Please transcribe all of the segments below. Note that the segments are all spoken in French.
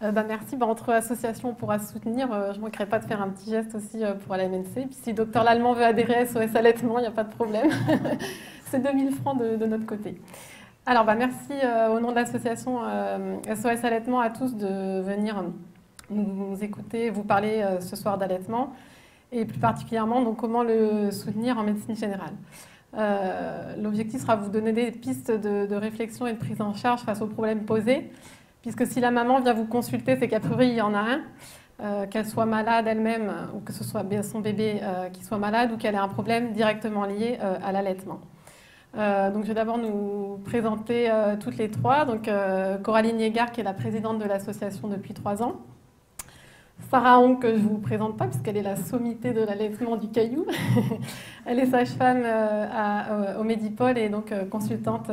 Merci. Entre associations, on pourra se soutenir. Je ne manquerai pas de faire un petit geste aussi pour la MNC. Puis si Docteur Lallemand veut adhérer à SOS Allaitement, il n'y a pas de problème. C'est 2000 francs de notre côté. Alors, merci au nom de l'association SOS Allaitement à tous de venir nous écouter, vous parler ce soir d'allaitement et plus particulièrement donc, comment le soutenir en médecine générale. L'objectif sera de vous donner des pistes de réflexion et de prise en charge face aux problèmes posés, puisque si la maman vient vous consulter, c'est qu'a priori il y en a un, qu'elle soit malade elle-même ou que ce soit son bébé qui soit malade ou qu'elle ait un problème directement lié à l'allaitement. Donc je vais d'abord nous présenter toutes les trois. Donc, Coraline Yégard, qui est la présidente de l'association depuis 3 ans. Sarah Hong, que je ne vous présente pas, puisqu'elle est la sommité de l'allaitement du Caillou. Elle est sage-femme au Médipôle et donc consultante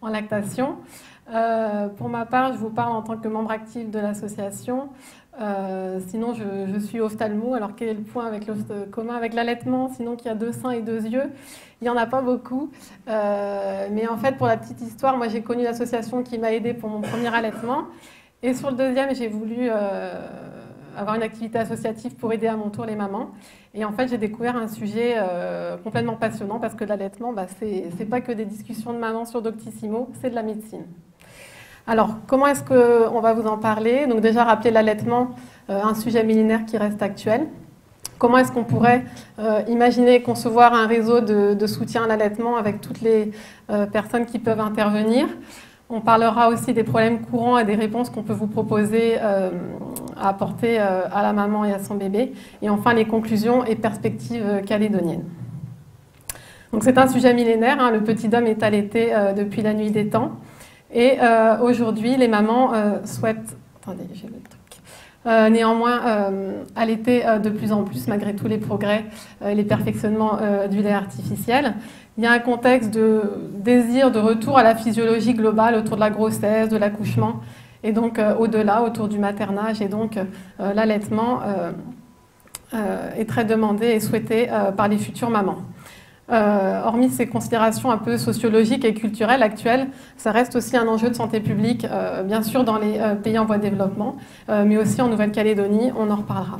en lactation. Pour ma part, je vous parle en tant que membre actif de l'association. Sinon, je suis ophtalmo. Alors, quel est le point commun avec l'allaitement? Sinon, qu'il y a 2 seins et 2 yeux. Il n'y en a pas beaucoup. Mais en fait, pour la petite histoire, moi, j'ai connu l'association qui m'a aidée pour mon premier allaitement. Et sur le deuxième, j'ai voulu avoir une activité associative pour aider à mon tour les mamans. Et en fait, j'ai découvert un sujet complètement passionnant parce que l'allaitement, c'est pas que des discussions de mamans sur Doctissimo, c'est de la médecine. Alors, comment est-ce qu'on va vous en parler? Donc déjà, rappeler l'allaitement, un sujet millénaire qui reste actuel. Comment est-ce qu'on pourrait imaginer concevoir un réseau de soutien à l'allaitement avec toutes les personnes qui peuvent intervenir? On parlera aussi des problèmes courants et des réponses qu'on peut vous proposer à apporter à la maman et à son bébé. Et enfin, les conclusions et perspectives calédoniennes. Donc c'est un sujet millénaire, hein, le petit homme est allaité depuis la nuit des temps. Et aujourd'hui, les mamans souhaitent... Attendez, j'ai le truc. Néanmoins, allaiter de plus en plus, malgré tous les progrès et les perfectionnements du lait artificiel. Il y a un contexte de désir de retour à la physiologie globale autour de la grossesse, de l'accouchement, et donc au-delà, autour du maternage. Et donc l'allaitement est très demandé et souhaité par les futures mamans. Hormis ces considérations un peu sociologiques et culturelles actuelles, ça reste aussi un enjeu de santé publique, bien sûr dans les pays en voie de développement, mais aussi en Nouvelle-Calédonie, on en reparlera.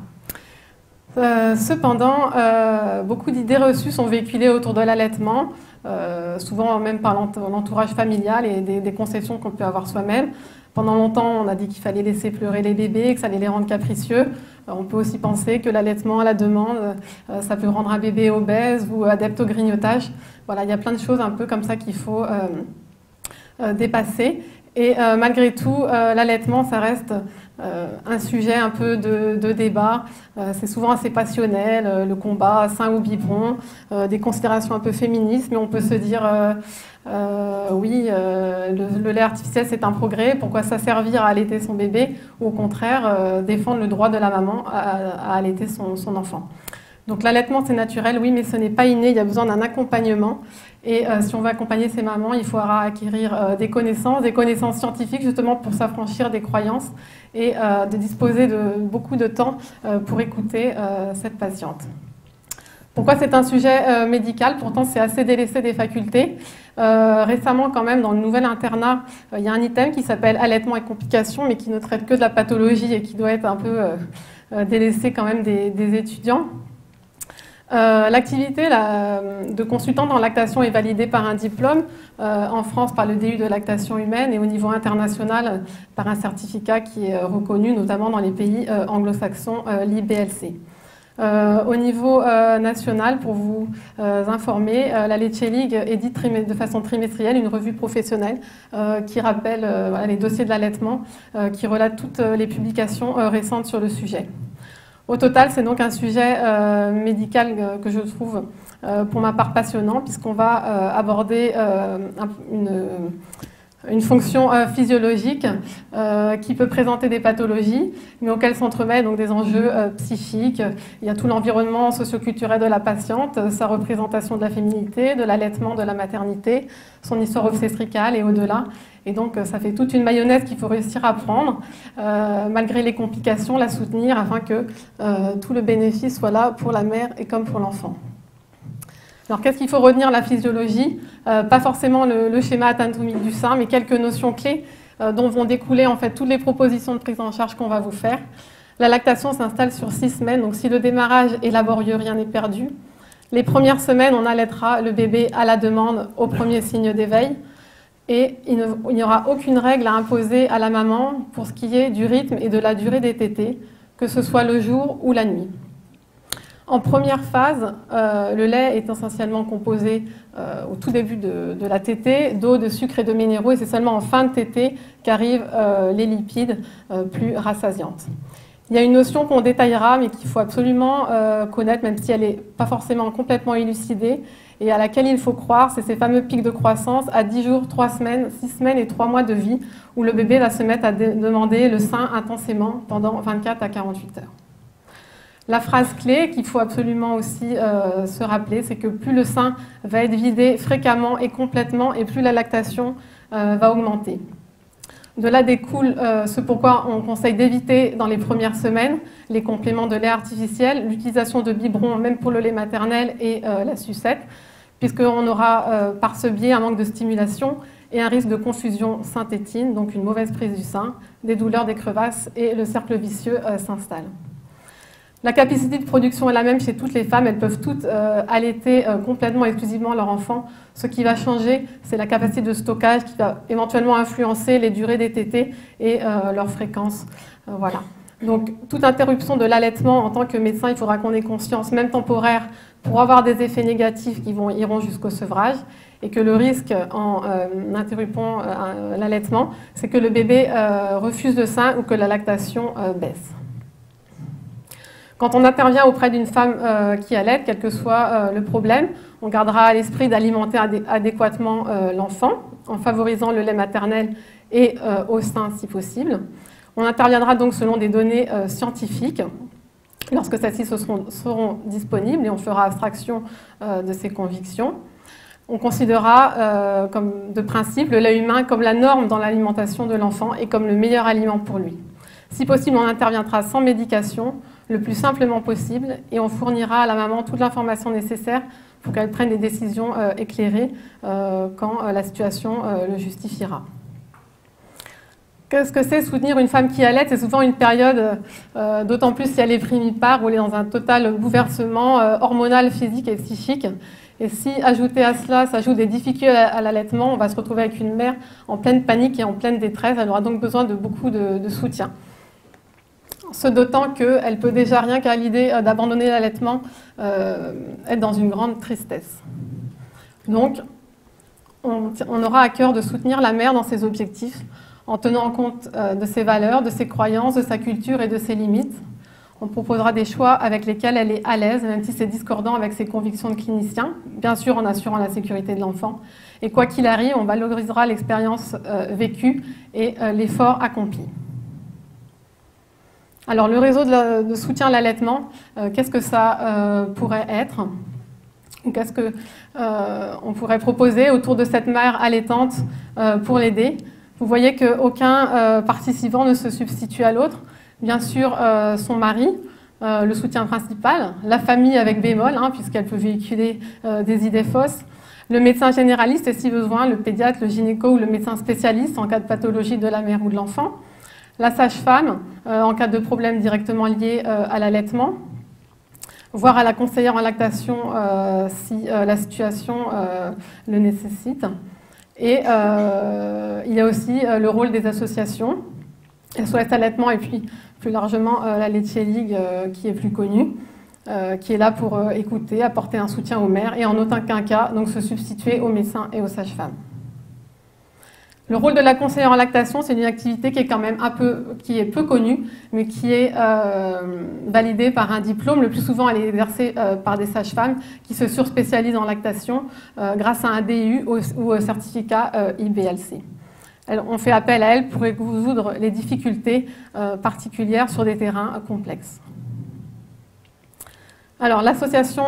Cependant, beaucoup d'idées reçues sont véhiculées autour de l'allaitement, souvent même par l'entourage familial et des conceptions qu'on peut avoir soi-même. Pendant longtemps, on a dit qu'il fallait laisser pleurer les bébés, que ça allait les rendre capricieux. On peut aussi penser que l'allaitement à la demande, ça peut rendre un bébé obèse ou adepte au grignotage. Voilà, il y a plein de choses un peu comme ça qu'il faut dépasser. Et malgré tout, l'allaitement, ça reste un sujet un peu de débat. C'est souvent assez passionnel, le combat sein ou biberon, des considérations un peu féministes, mais on peut se dire... oui, le lait artificiel c'est un progrès, pourquoi ça servir à allaiter son bébé ou au contraire défendre le droit de la maman à allaiter son enfant. Donc l'allaitement c'est naturel, oui, mais ce n'est pas inné, il y a besoin d'un accompagnement et si on veut accompagner ces mamans, il faudra acquérir des connaissances scientifiques justement pour s'affranchir des croyances et de disposer de beaucoup de temps pour écouter cette patiente. Pourquoi c'est un sujet médical? Pourtant, c'est assez délaissé des facultés. Récemment, quand même, dans le nouvel internat, il y a un item qui s'appelle allaitement et complications, mais qui ne traite que de la pathologie et qui doit être un peu délaissé quand même des étudiants. L'activité de consultant en lactation est validée par un diplôme, en France par le DU de lactation humaine et au niveau international par un certificat qui est reconnu, notamment dans les pays anglo-saxons, l'IBLC. Au niveau national, pour vous informer, la Leche League édite de façon trimestrielle une revue professionnelle qui rappelle les dossiers de l'allaitement, qui relate toutes les publications récentes sur le sujet. Au total, c'est donc un sujet médical que je trouve pour ma part passionnant, puisqu'on va aborder une fonction physiologique qui peut présenter des pathologies, mais auxquelles s'entremêlent donc des enjeux psychiques. Il y a tout l'environnement socioculturel de la patiente, sa représentation de la féminité, de l'allaitement, de la maternité, son histoire obstétricale et au-delà. Et donc ça fait toute une mayonnaise qu'il faut réussir à prendre, malgré les complications, la soutenir afin que tout le bénéfice soit là pour la mère et comme pour l'enfant. Alors, qu'est-ce qu'il faut retenir? La physiologie, pas forcément le schéma anatomique du sein, mais quelques notions clés dont vont découler en fait toutes les propositions de prise en charge qu'on va vous faire. La lactation s'installe sur 6 semaines, donc si le démarrage est laborieux, rien n'est perdu. Les premières semaines, on allaitera le bébé à la demande au premier signe d'éveil. Et il n'y aura aucune règle à imposer à la maman pour ce qui est du rythme et de la durée des tétées, que ce soit le jour ou la nuit. En première phase, le lait est essentiellement composé au tout début de la tétée d'eau, de sucre et de minéraux, et c'est seulement en fin de tétée qu'arrivent les lipides plus rassasiantes. Il y a une notion qu'on détaillera, mais qu'il faut absolument connaître, même si elle n'est pas forcément complètement élucidée, et à laquelle il faut croire, c'est ces fameux pics de croissance à 10 jours, 3 semaines, 6 semaines et 3 mois de vie, où le bébé va se mettre à demander le sein intensément pendant 24 à 48 heures. La phrase clé qu'il faut absolument aussi se rappeler, c'est que plus le sein va être vidé fréquemment et complètement, et plus la lactation va augmenter. De là découle ce pourquoi on conseille d'éviter dans les premières semaines les compléments de lait artificiel, l'utilisation de biberons même pour le lait maternel et la sucette, puisqu'on aura par ce biais un manque de stimulation et un risque de confusion sein-tétine, donc une mauvaise prise du sein, des douleurs, des crevasses et le cercle vicieux s'installe. La capacité de production est la même chez toutes les femmes, elles peuvent toutes allaiter complètement, exclusivement leur enfant. Ce qui va changer, c'est la capacité de stockage qui va éventuellement influencer les durées des tétées et leur fréquence. Voilà. Donc, toute interruption de l'allaitement, en tant que médecin, il faudra qu'on ait conscience, même temporaire, pour avoir des effets négatifs qui iront jusqu'au sevrage, et que le risque en interrompant l'allaitement, c'est que le bébé refuse le sein ou que la lactation baisse. Quand on intervient auprès d'une femme qui allaite, quel que soit le problème, on gardera à l'esprit d'alimenter adéquatement l'enfant en favorisant le lait maternel et au sein si possible. On interviendra donc selon des données scientifiques lorsque celles-ci seront disponibles et on fera abstraction de ces convictions. On considérera comme de principe le lait humain comme la norme dans l'alimentation de l'enfant et comme le meilleur aliment pour lui. Si possible, on interviendra sans médication, le plus simplement possible, et on fournira à la maman toute l'information nécessaire pour qu'elle prenne des décisions éclairées quand la situation le justifiera. Qu'est-ce que c'est soutenir une femme qui allaite? C'est souvent une période, d'autant plus si elle est primipare, où elle est dans un total bouleversement hormonal, physique et psychique. Et si, ajouté à cela, s'ajoutent des difficultés à l'allaitement, on va se retrouver avec une mère en pleine panique et en pleine détresse. Elle aura donc besoin de beaucoup de soutien. Ce d'autant qu'elle peut déjà, rien qu'à l'idée d'abandonner l'allaitement, être dans une grande tristesse. Donc, on aura à cœur de soutenir la mère dans ses objectifs, en tenant compte de ses valeurs, de ses croyances, de sa culture et de ses limites. On proposera des choix avec lesquels elle est à l'aise, même si c'est discordant avec ses convictions de clinicien, bien sûr en assurant la sécurité de l'enfant. Et quoi qu'il arrive, on valorisera l'expérience vécue et l'effort accompli. Alors, le réseau de soutien à l'allaitement, qu'est-ce que ça pourrait être? Qu'est-ce qu'on pourrait proposer autour de cette mère allaitante pour l'aider? Vous voyez qu'aucun participant ne se substitue à l'autre. Bien sûr, son mari, le soutien principal, la famille avec bémol, puisqu'elle peut véhiculer des idées fausses, le médecin généraliste et si besoin, le pédiatre, le gynéco ou le médecin spécialiste en cas de pathologie de la mère ou de l'enfant, la sage-femme en cas de problème directement lié à l'allaitement, voire à la conseillère en lactation si la situation le nécessite. Et il y a aussi le rôle des associations, SOS Allaitement et puis plus largement la Laitier League qui est plus connue, qui est là pour écouter, apporter un soutien aux mères et en aucun cas donc se substituer aux médecins et aux sages-femmes. Le rôle de la conseillère en lactation, c'est une activité qui est quand même peu connue, mais qui est validée par un diplôme. Le plus souvent, elle est exercée par des sages-femmes qui se surspécialisent en lactation grâce à un DU ou au certificat IBLC. On fait appel à elles pour résoudre les difficultés particulières sur des terrains complexes. Alors, l'association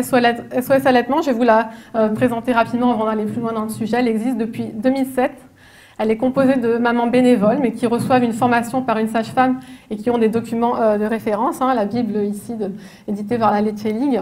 SOS Allaitement, je vais vous la présenter rapidement avant d'aller plus loin dans le sujet. Elle existe depuis 2007. Elle est composée de mamans bénévoles, mais qui reçoivent une formation par une sage-femme et qui ont des documents de référence, la Bible ici, éditée par la Laitier League.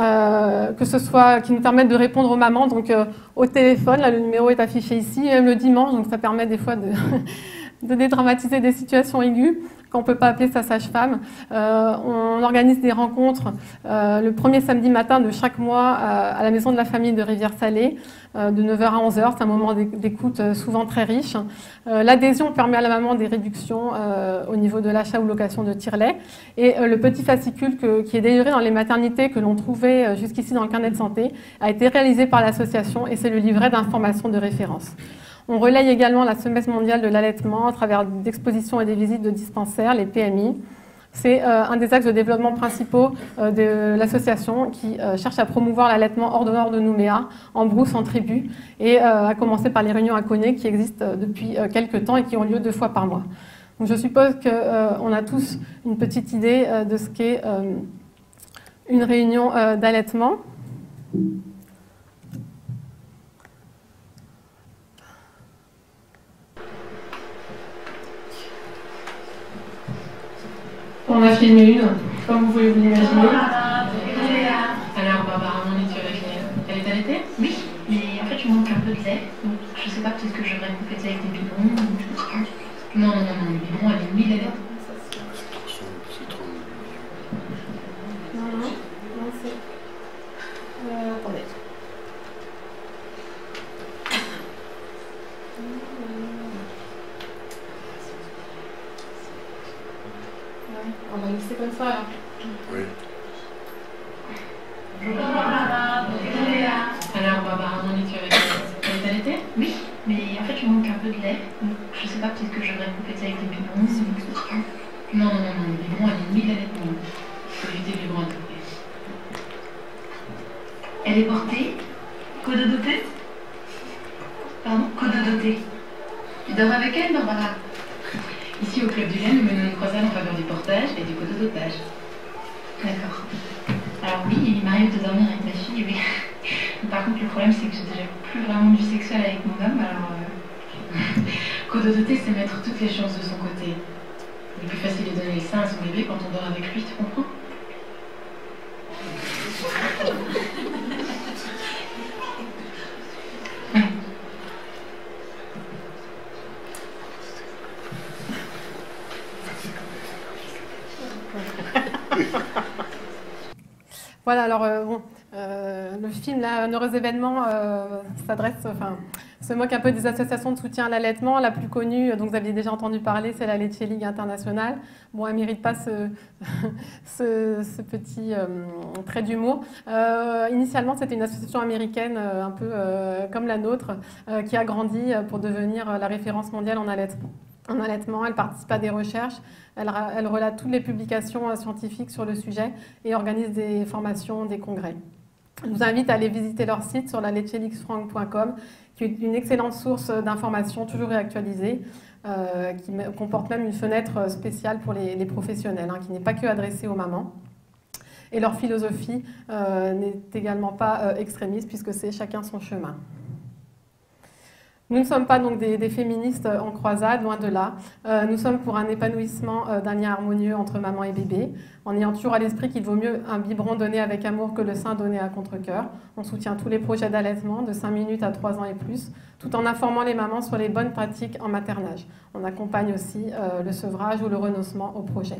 que ce soit, qui nous permettent de répondre aux mamans, donc au téléphone, là le numéro est affiché ici, même le dimanche, donc ça permet des fois de dédramatiser des situations aiguës quand on ne peut pas appeler sa sage-femme. On organise des rencontres le premier samedi matin de chaque mois à la maison de la famille de Rivière-Salée, de 9h à 11h. C'est un moment d'écoute souvent très riche. L'adhésion permet à la maman des réductions au niveau de l'achat ou location de tire-lait. Et le petit fascicule qui est délivré dans les maternités que l'on trouvait jusqu'ici dans le carnet de santé a été réalisé par l'association et c'est le livret d'information de référence. On relaye également la Semaine mondiale de l'allaitement à travers d'expositions et des visites de dispensaires, les PMI. C'est un des axes de développement principaux de l'association qui cherche à promouvoir l'allaitement hors de Nouméa, en brousse, en tribu, et à commencer par les réunions à Coné qui existent depuis quelques temps et qui ont lieu 2 fois par mois. Donc je suppose qu'on a tous une petite idée de ce qu'est une réunion d'allaitement. On a filmé une, comme vous pouvez vous l'imaginer. Alors, Barbara, mon lait, tu avais fait. Elle est allaitée? Oui, mais en fait, il manque un peu de lait. Donc, je sais pas, peut-être que je devrais compléter avec des biberons. Non, le biberon, elle est mille lait. Non, c'est... attendez. On va laisser comme ça alors. Oui. Alors, Barbara, mon lait, tu avais fait. Elle est allaitée? Oui, mais en fait, il manque un peu de lait. Donc, je sais pas, peut-être que je devrais compléter avec des biberons. Non, le biberon, elle est mille lait. Il faut éviter le biberon à tout prix. Elle est portée. Cododotée. Pardon, cododotée. Tu dors avec elle, Barbara? Ici, au Club du lait, nous menons une croisade en faveur du portage et du cododotage. D'accord. Alors oui, il m'arrive de dormir avec ma fille, oui. Par contre, le problème, c'est que j'ai déjà plus vraiment de vie sexuelle avec mon homme, alors... Cododoter, c'est mettre toutes les chances de son côté. Le plus facile est de donner le sein à son bébé quand on dort avec lui, tu comprends? Voilà, alors le film là, Un heureux événement se moque un peu des associations de soutien à l'allaitement. La plus connue, dont vous aviez déjà entendu parler, c'est la Laitier League internationale. Bon, elle ne mérite pas ce petit trait d'humour. Initialement, c'était une association américaine, un peu comme la nôtre, qui a grandi pour devenir la référence mondiale en allaitement. Elle participe à des recherches, elle relate toutes les publications scientifiques sur le sujet et organise des formations, des congrès. Je vous invite à aller visiter leur site sur la laitielixfranc.com, qui est une excellente source d'informations toujours réactualisées, qui comporte même une fenêtre spéciale pour les professionnels, qui n'est pas que adressée aux mamans. Et leur philosophie n'est également pas extrémiste, puisque c'est chacun son chemin. Nous ne sommes pas donc des féministes en croisade, loin de là. Nous sommes pour un épanouissement d'un lien harmonieux entre maman et bébé, en ayant toujours à l'esprit qu'il vaut mieux un biberon donné avec amour que le sein donné à contre-cœur. On soutient tous les projets d'allaitement de 5 minutes à 3 ans et plus, tout en informant les mamans sur les bonnes pratiques en maternage. On accompagne aussi le sevrage ou le renoncement au projet.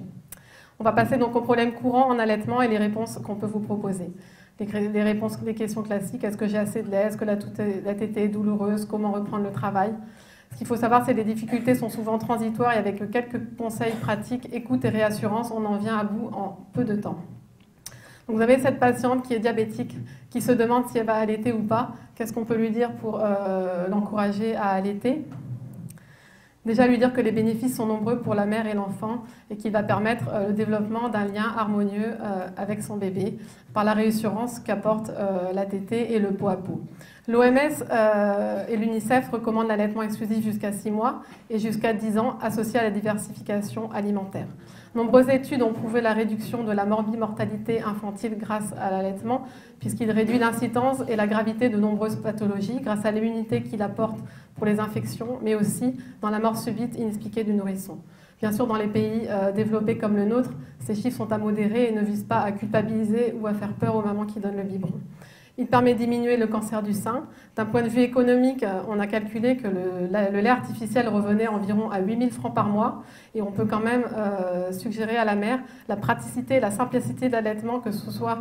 On va passer donc aux problèmes courants en allaitement et les réponses qu'on peut vous proposer. Les réponses, les questions classiques, est-ce que j'ai assez de lait, est-ce que la tétée est douloureuse, comment reprendre le travail. Ce qu'il faut savoir, c'est que les difficultés sont souvent transitoires et avec quelques conseils pratiques, écoute et réassurance, on en vient à bout en peu de temps. Donc vous avez cette patiente qui est diabétique, qui se demande si elle va allaiter ou pas. Qu'est-ce qu'on peut lui dire pour l'encourager à allaiter ? Déjà lui dire que les bénéfices sont nombreux pour la mère et l'enfant et qu'il va permettre le développement d'un lien harmonieux avec son bébé par la réassurance qu'apporte la tétée et le pot à pot. L'OMS et l'UNICEF recommandent l'allaitement exclusif jusqu'à 6 mois et jusqu'à 10 ans associé à la diversification alimentaire. Nombreuses études ont prouvé la réduction de la morbimortalité infantile grâce à l'allaitement, puisqu'il réduit l'incidence et la gravité de nombreuses pathologies grâce à l'immunité qu'il apporte pour les infections, mais aussi dans la mort subite inexpliquée du nourrisson. Bien sûr, dans les pays développés comme le nôtre, ces chiffres sont à modérer et ne visent pas à culpabiliser ou à faire peur aux mamans qui donnent le biberon. Il permet de diminuer le cancer du sein. D'un point de vue économique, on a calculé que le lait artificiel revenait environ à 8 000 francs par mois. Et on peut quand même suggérer à la mère la praticité et la simplicité de l'allaitement, que ce soit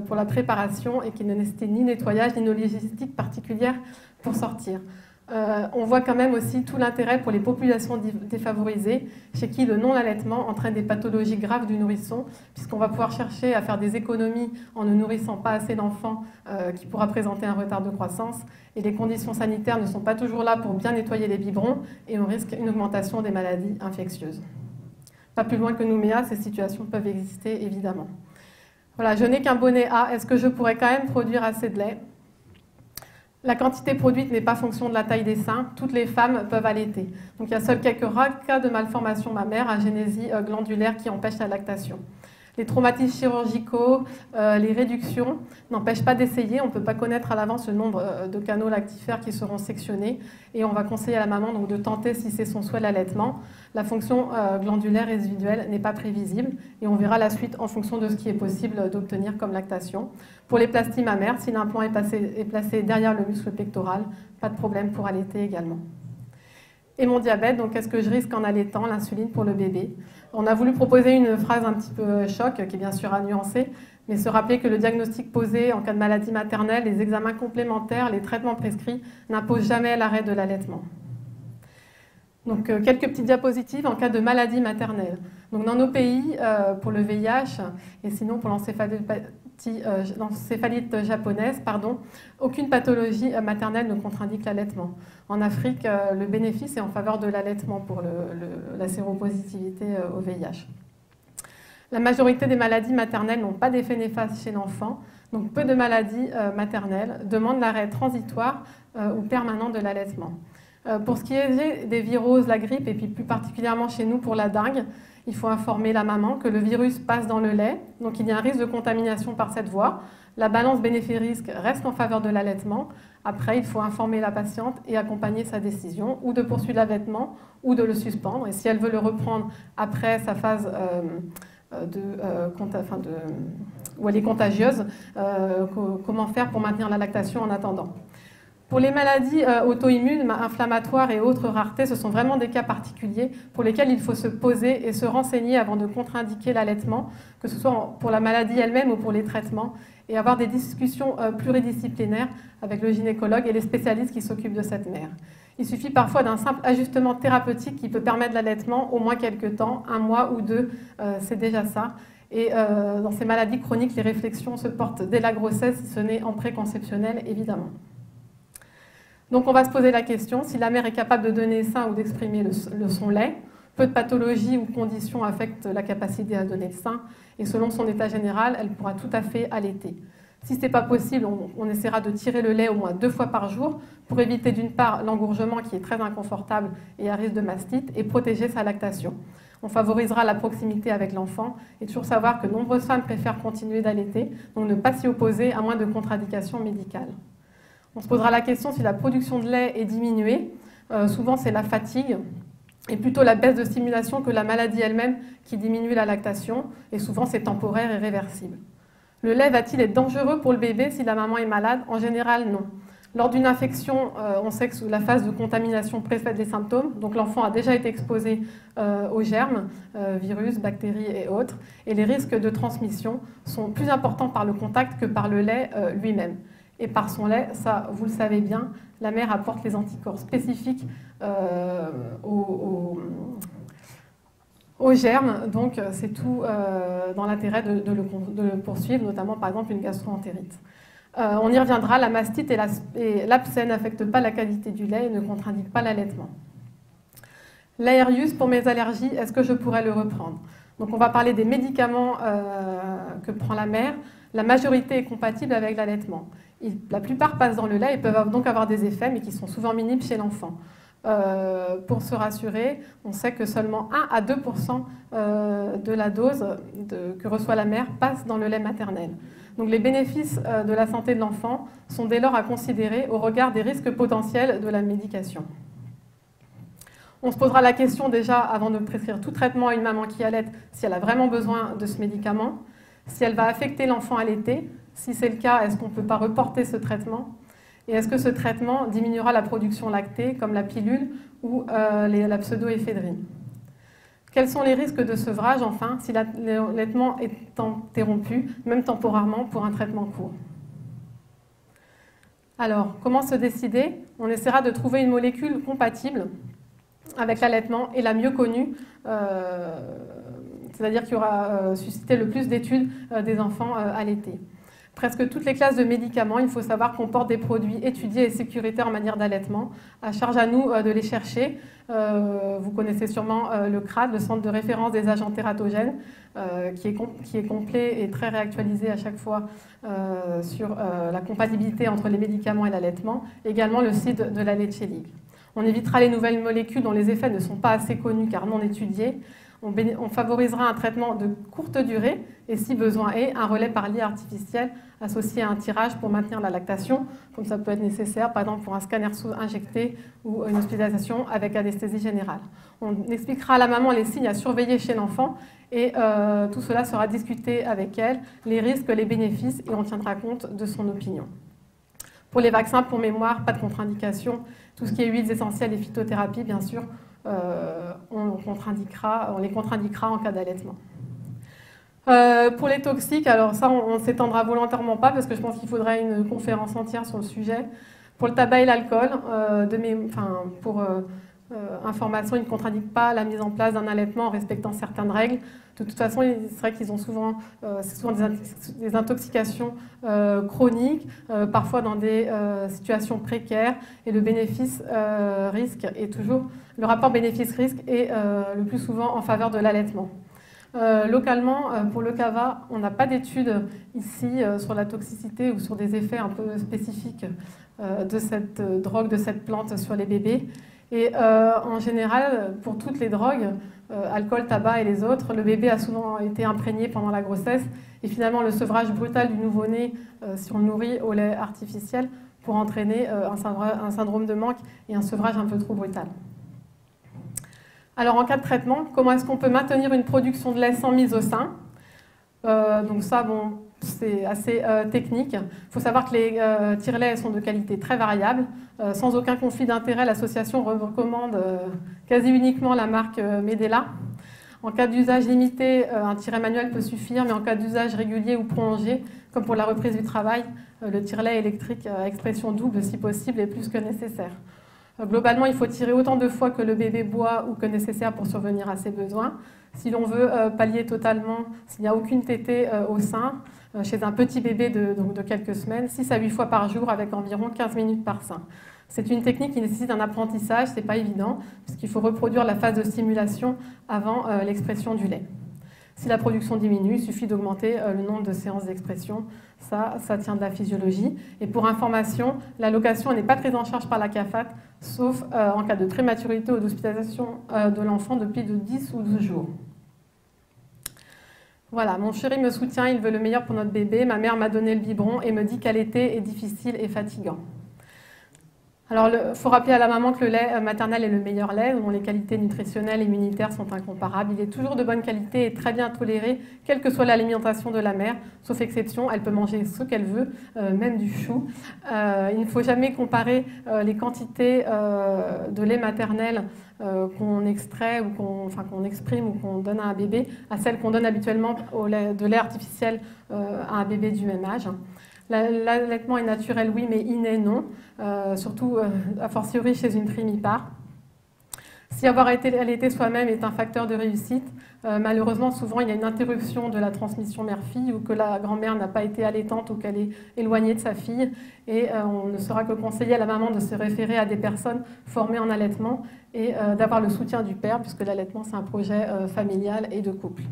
pour la préparation et qu'il ne nécessite ni nettoyage ni logistique particulière pour sortir. On voit quand même aussi tout l'intérêt pour les populations défavorisées, chez qui le non-allaitement entraîne des pathologies graves du nourrisson, puisqu'on va pouvoir chercher à faire des économies en ne nourrissant pas assez d'enfants, qui pourra présenter un retard de croissance, et les conditions sanitaires ne sont pas toujours là pour bien nettoyer les biberons, et on risque une augmentation des maladies infectieuses. Pas plus loin que Nouméa, ces situations peuvent exister évidemment. Voilà, je n'ai qu'un bonnet A, est-ce que je pourrais quand même produire assez de lait ? La quantité produite n'est pas fonction de la taille des seins. Toutes les femmes peuvent allaiter. Donc il y a seuls quelques rares cas de malformation mammaire, agénésie glandulaire qui empêche la lactation. Les traumatismes chirurgicaux, les réductions n'empêchent pas d'essayer. On ne peut pas connaître à l'avance le nombre de canaux lactifères qui seront sectionnés. Et on va conseiller à la maman donc, de tenter, si c'est son souhait, l'allaitement. La fonction glandulaire résiduelle n'est pas prévisible. Et on verra la suite en fonction de ce qui est possible d'obtenir comme lactation. Pour les plasties mammaires, si l'implant est placé derrière le muscle pectoral, pas de problème pour allaiter également. Et mon diabète, donc qu'est-ce que je risque en allaitant l'insuline pour le bébé? On a voulu proposer une phrase un petit peu choc, qui est bien sûr à nuancer, mais se rappeler que le diagnostic posé en cas de maladie maternelle, les examens complémentaires, les traitements prescrits n'imposent jamais l'arrêt de l'allaitement. Donc quelques petites diapositives en cas de maladie maternelle. Donc dans nos pays, pour le VIH et sinon pour l'encéphalite japonaise, aucune pathologie maternelle ne contre-indique l'allaitement. En Afrique, le bénéfice est en faveur de l'allaitement pour la séropositivité au VIH. La majorité des maladies maternelles n'ont pas d'effet néfaste chez l'enfant, donc peu de maladies maternelles demandent l'arrêt transitoire ou permanent de l'allaitement. Pour ce qui est des viroses, la grippe, et puis plus particulièrement chez nous pour la dengue, il faut informer la maman que le virus passe dans le lait, donc il y a un risque de contamination par cette voie. La balance bénéfice-risque reste en faveur de l'allaitement. Après, il faut informer la patiente et accompagner sa décision, ou de poursuivre l'allaitement, ou de le suspendre. Et si elle veut le reprendre après sa phase où elle est contagieuse, comment faire pour maintenir la lactation en attendant. Pour les maladies auto-immunes, inflammatoires et autres raretés, ce sont vraiment des cas particuliers pour lesquels il faut se poser et se renseigner avant de contre-indiquer l'allaitement, que ce soit pour la maladie elle-même ou pour les traitements, et avoir des discussions pluridisciplinaires avec le gynécologue et les spécialistes qui s'occupent de cette mère. Il suffit parfois d'un simple ajustement thérapeutique qui peut permettre l'allaitement au moins quelques temps, 1 mois ou 2, c'est déjà ça. Et dans ces maladies chroniques, les réflexions se portent dès la grossesse, si ce n'est en préconceptionnel, évidemment. Donc on va se poser la question, si la mère est capable de donner sein ou d'exprimer son lait, peu de pathologies ou conditions affectent la capacité à donner le sein, et selon son état général, elle pourra tout à fait allaiter. Si ce n'est pas possible, on essaiera de tirer le lait au moins 2 fois par jour pour éviter d'une part l'engorgement qui est très inconfortable et à risque de mastite, et protéger sa lactation. On favorisera la proximité avec l'enfant et toujours savoir que nombreuses femmes préfèrent continuer d'allaiter, donc ne pas s'y opposer à moins de contre-indications médicales. On se posera la question si la production de lait est diminuée. Souvent, c'est la fatigue et plutôt la baisse de stimulation que la maladie elle-même qui diminue la lactation. Et souvent, c'est temporaire et réversible. Le lait va-t-il être dangereux pour le bébé si la maman est malade? En général, non. Lors d'une infection, on sait que sous la phase de contamination précède les symptômes. Donc l'enfant a déjà été exposé aux germes, virus, bactéries et autres. Et les risques de transmission sont plus importants par le contact que par le lait lui-même. Et par son lait, ça, vous le savez bien, la mère apporte les anticorps spécifiques aux germes. Donc, c'est tout dans l'intérêt de le poursuivre, notamment, par exemple, une gastro-entérite. On y reviendra, la mastite et l'abcès n'affectent pas la qualité du lait et ne contre-indiquent pas l'allaitement. L'Aerius, pour mes allergies, est-ce que je pourrais le reprendre? Donc, on va parler des médicaments que prend la mère. La majorité est compatible avec l'allaitement. La plupart passent dans le lait et peuvent donc avoir des effets, mais qui sont souvent minimes chez l'enfant. Pour se rassurer, on sait que seulement 1 à 2% de la dose que reçoit la mère passe dans le lait maternel. Donc les bénéfices de la santé de l'enfant sont dès lors à considérer au regard des risques potentiels de la médication. On se posera la question déjà, avant de prescrire tout traitement à une maman qui allaite, si elle a vraiment besoin de ce médicament, si elle va affecter l'enfant allaité. Si c'est le cas, est-ce qu'on ne peut pas reporter ce traitement? Et est-ce que ce traitement diminuera la production lactée, comme la pilule ou la pseudoéphédrine? Quels sont les risques de sevrage, enfin, si l'allaitement est interrompu, même temporairement, pour un traitement court? Alors, comment se décider? On essaiera de trouver une molécule compatible avec l'allaitement et la mieux connue, c'est-à-dire qui aura suscité le plus d'études des enfants allaités. Presque toutes les classes de médicaments, il faut savoir, comportent des produits étudiés et sécuritaires en matière d'allaitement. À charge à nous de les chercher. Vous connaissez sûrement le CRAD, le Centre de référence des agents tératogènes, qui est complet et très réactualisé à chaque fois sur la compatibilité entre les médicaments et l'allaitement. Également le site de la Leche League. On évitera les nouvelles molécules dont les effets ne sont pas assez connus car non étudiés. On favorisera un traitement de courte durée et, si besoin est, un relais par lit artificiel associé à un tirage pour maintenir la lactation, comme ça peut être nécessaire, par exemple pour un scanner sous-injecté ou une hospitalisation avec anesthésie générale. On expliquera à la maman les signes à surveiller chez l'enfant et tout cela sera discuté avec elle, les risques, les bénéfices, et on tiendra compte de son opinion. Pour les vaccins, pour mémoire, pas de contre-indication. Tout ce qui est huiles essentielles et phytothérapie, bien sûr, on les contre-indiquera en cas d'allaitement. Pour les toxiques, alors ça, on ne s'étendra volontairement pas parce que je pense qu'il faudrait une conférence entière sur le sujet. Pour le tabac et l'alcool, pour information, ils ne contre-indiquent pas la mise en place d'un allaitement en respectant certaines règles. De toute façon, c'est vrai qu'ils ont souvent, des intoxications chroniques, parfois dans des situations précaires, et le bénéfice-risque est toujours, le rapport bénéfice-risque est le plus souvent en faveur de l'allaitement. Localement, pour le cava, on n'a pas d'études ici sur la toxicité ou sur des effets un peu spécifiques de cette drogue, de cette plante sur les bébés. Et en général, pour toutes les drogues, alcool, tabac et les autres, le bébé a souvent été imprégné pendant la grossesse. Et finalement, le sevrage brutal du nouveau-né, si on le nourrit au lait artificiel, pour entraîner un syndrome de manque et un sevrage un peu trop brutal. Alors, en cas de traitement, comment est-ce qu'on peut maintenir une production de lait sans mise au sein? Donc ça, bon, c'est assez technique. Il faut savoir que les tire-laits sont de qualité très variable. Sans aucun conflit d'intérêt, l'association recommande quasi uniquement la marque Medela. En cas d'usage limité, un tire-lait manuel peut suffire, mais en cas d'usage régulier ou prolongé, comme pour la reprise du travail, le tire-lait électrique à expression double, si possible, est plus que nécessaire. Globalement, il faut tirer autant de fois que le bébé boit ou que nécessaire pour survenir à ses besoins. Si l'on veut pallier totalement, s'il n'y a aucune tétée au sein, chez un petit bébé de quelques semaines, 6 à 8 fois par jour avec environ 15 minutes par sein. C'est une technique qui nécessite un apprentissage, ce n'est pas évident, puisqu'il faut reproduire la phase de stimulation avant l'expression du lait. Si la production diminue, il suffit d'augmenter le nombre de séances d'expression. Ça tient de la physiologie. Et pour information, l'allocation n'est pas prise en charge par la CAFAT, sauf en cas de prématurité ou d'hospitalisation de l'enfant depuis de 10 ou 12 jours. Voilà, mon chéri me soutient, il veut le meilleur pour notre bébé. Ma mère m'a donné le biberon et me dit qu'allaiter est difficile et fatigant. Alors, il faut rappeler à la maman que le lait maternel est le meilleur lait, dont les qualités nutritionnelles et immunitaires sont incomparables. Il est toujours de bonne qualité et très bien toléré, quelle que soit l'alimentation de la mère, sauf exception, elle peut manger ce qu'elle veut, même du chou. Il ne faut jamais comparer les quantités de lait maternel qu'on extrait ou qu'on exprime ou qu'on donne à un bébé à celles qu'on donne habituellement de lait artificiel à un bébé du même âge. L'allaitement est naturel, oui, mais inné, non. Surtout, a fortiori, chez une primipare. Si avoir été allaité soi-même est un facteur de réussite, malheureusement, souvent, il y a une interruption de la transmission mère-fille ou que la grand-mère n'a pas été allaitante ou qu'elle est éloignée de sa fille. Et on ne sera que conseiller à la maman de se référer à des personnes formées en allaitement et d'avoir le soutien du père, puisque l'allaitement, c'est un projet familial et de couple.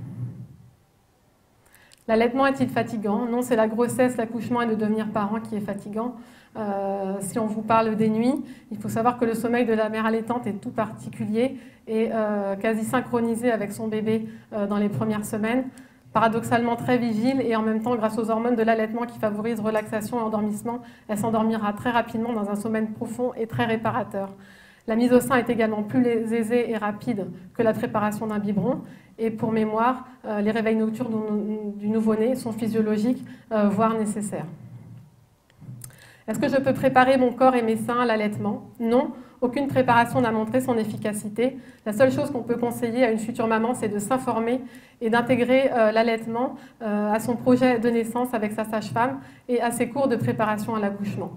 L'allaitement est-il fatigant? Non, c'est la grossesse, l'accouchement et le devenir parent qui est fatigant. Si on vous parle des nuits, il faut savoir que le sommeil de la mère allaitante est tout particulier et quasi synchronisé avec son bébé dans les premières semaines. Paradoxalement très vigile et en même temps, grâce aux hormones de l'allaitement qui favorisent relaxation et endormissement, elle s'endormira très rapidement dans un sommeil profond et très réparateur. La mise au sein est également plus aisée et rapide que la préparation d'un biberon. Et pour mémoire, les réveils nocturnes du nouveau-né sont physiologiques, voire nécessaires. Est-ce que je peux préparer mon corps et mes seins à l'allaitement? Non, aucune préparation n'a montré son efficacité. La seule chose qu'on peut conseiller à une future maman, c'est de s'informer et d'intégrer l'allaitement à son projet de naissance avec sa sage-femme et à ses cours de préparation à l'accouchement.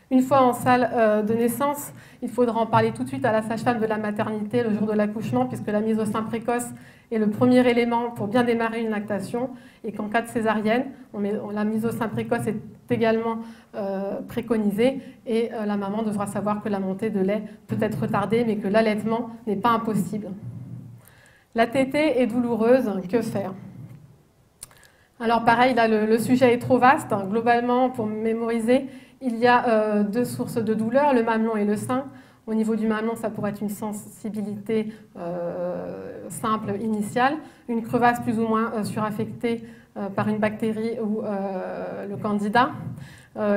Une fois en salle de naissance, il faudra en parler tout de suite à la sage-femme de la maternité le jour de l'accouchement, puisque la mise au sein précoce est le premier élément pour bien démarrer une lactation, et qu'en cas de césarienne, la mise au sein précoce est également préconisée, et la maman devra savoir que la montée de lait peut être retardée, mais que l'allaitement n'est pas impossible. La tétée est douloureuse, que faire? Alors pareil, là le sujet est trop vaste. Globalement, pour mémoriser, il y a deux sources de douleur, le mamelon et le sein. Au niveau du mamelon, ça pourrait être une sensibilité simple initiale, une crevasse plus ou moins suraffectée par une bactérie ou le candida,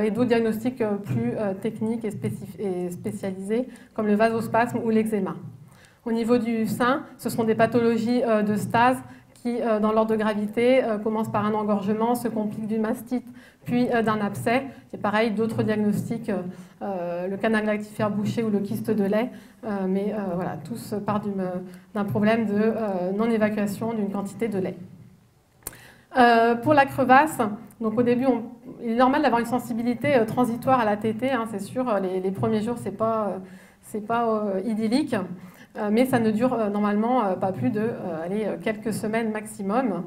et d'autres diagnostics plus techniques et spécialisés, comme le vasospasme ou l'eczéma. Au niveau du sein, ce sont des pathologies de stase qui, dans l'ordre de gravité, commencent par un engorgement, se compliquent d'une mastite, puis d'un abcès. Et pareil, d'autres diagnostics, le canal lactifère bouché ou le kyste de lait, mais voilà, tous partent d'un problème de non-évacuation d'une quantité de lait. Pour la crevasse, donc au début, il est normal d'avoir une sensibilité transitoire à la tétée, hein, c'est sûr, les premiers jours, c'est pas idyllique. Mais ça ne dure normalement pas plus de quelques semaines maximum.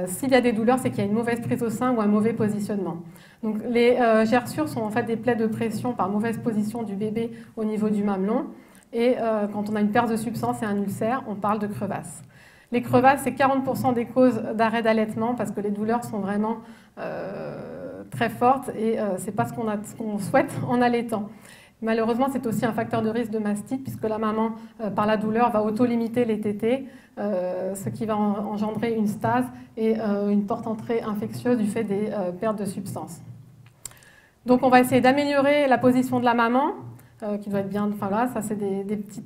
S'il y a des douleurs, c'est qu'il y a une mauvaise prise au sein ou un mauvais positionnement. Donc, les gerçures sont en fait des plaies de pression par mauvaise position du bébé au niveau du mamelon. Et quand on a une perte de substance et un ulcère, on parle de crevasse. Les crevasses, c'est 40% des causes d'arrêt d'allaitement parce que les douleurs sont vraiment très fortes et ce n'est pas ce qu'on souhaite en allaitant. Malheureusement, c'est aussi un facteur de risque de mastite puisque la maman, par la douleur, va auto-limiter les tétées, ce qui va engendrer une stase et une porte-entrée infectieuse du fait des pertes de substances. Donc on va essayer d'améliorer la position de la maman, qui doit être bien, enfin là, ça c'est des petits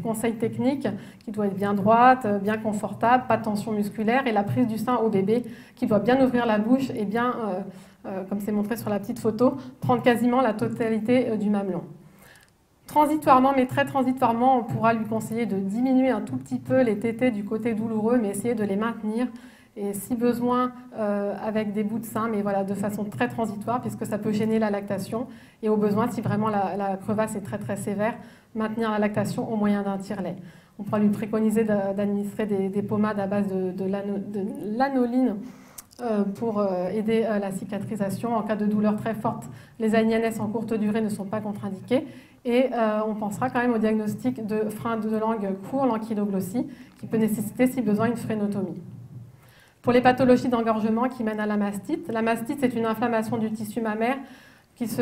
conseils techniques, qui doit être bien droite, bien confortable, pas de tension musculaire, et la prise du sein au bébé, qui doit bien ouvrir la bouche et bien, comme c'est montré sur la petite photo, prendre quasiment la totalité du mamelon. Transitoirement, mais très transitoirement, on pourra lui conseiller de diminuer un tout petit peu les tétées du côté douloureux, mais essayer de les maintenir, et si besoin, avec des bouts de sein, mais voilà, de façon très transitoire, puisque ça peut gêner la lactation, et au besoin, si vraiment la crevasse est très très sévère, maintenir la lactation au moyen d'un tire-lait. On pourra lui préconiser d'administrer des pommades à base de lanoline pour aider la cicatrisation. En cas de douleur très forte, les ANINS en courte durée ne sont pas contre-indiqués. Et on pensera quand même au diagnostic de frein de langue court, l'ankyloglossie, qui peut nécessiter, si besoin, une phrénotomie. Pour les pathologies d'engorgement qui mènent à la mastite, c'est une inflammation du tissu mammaire qui se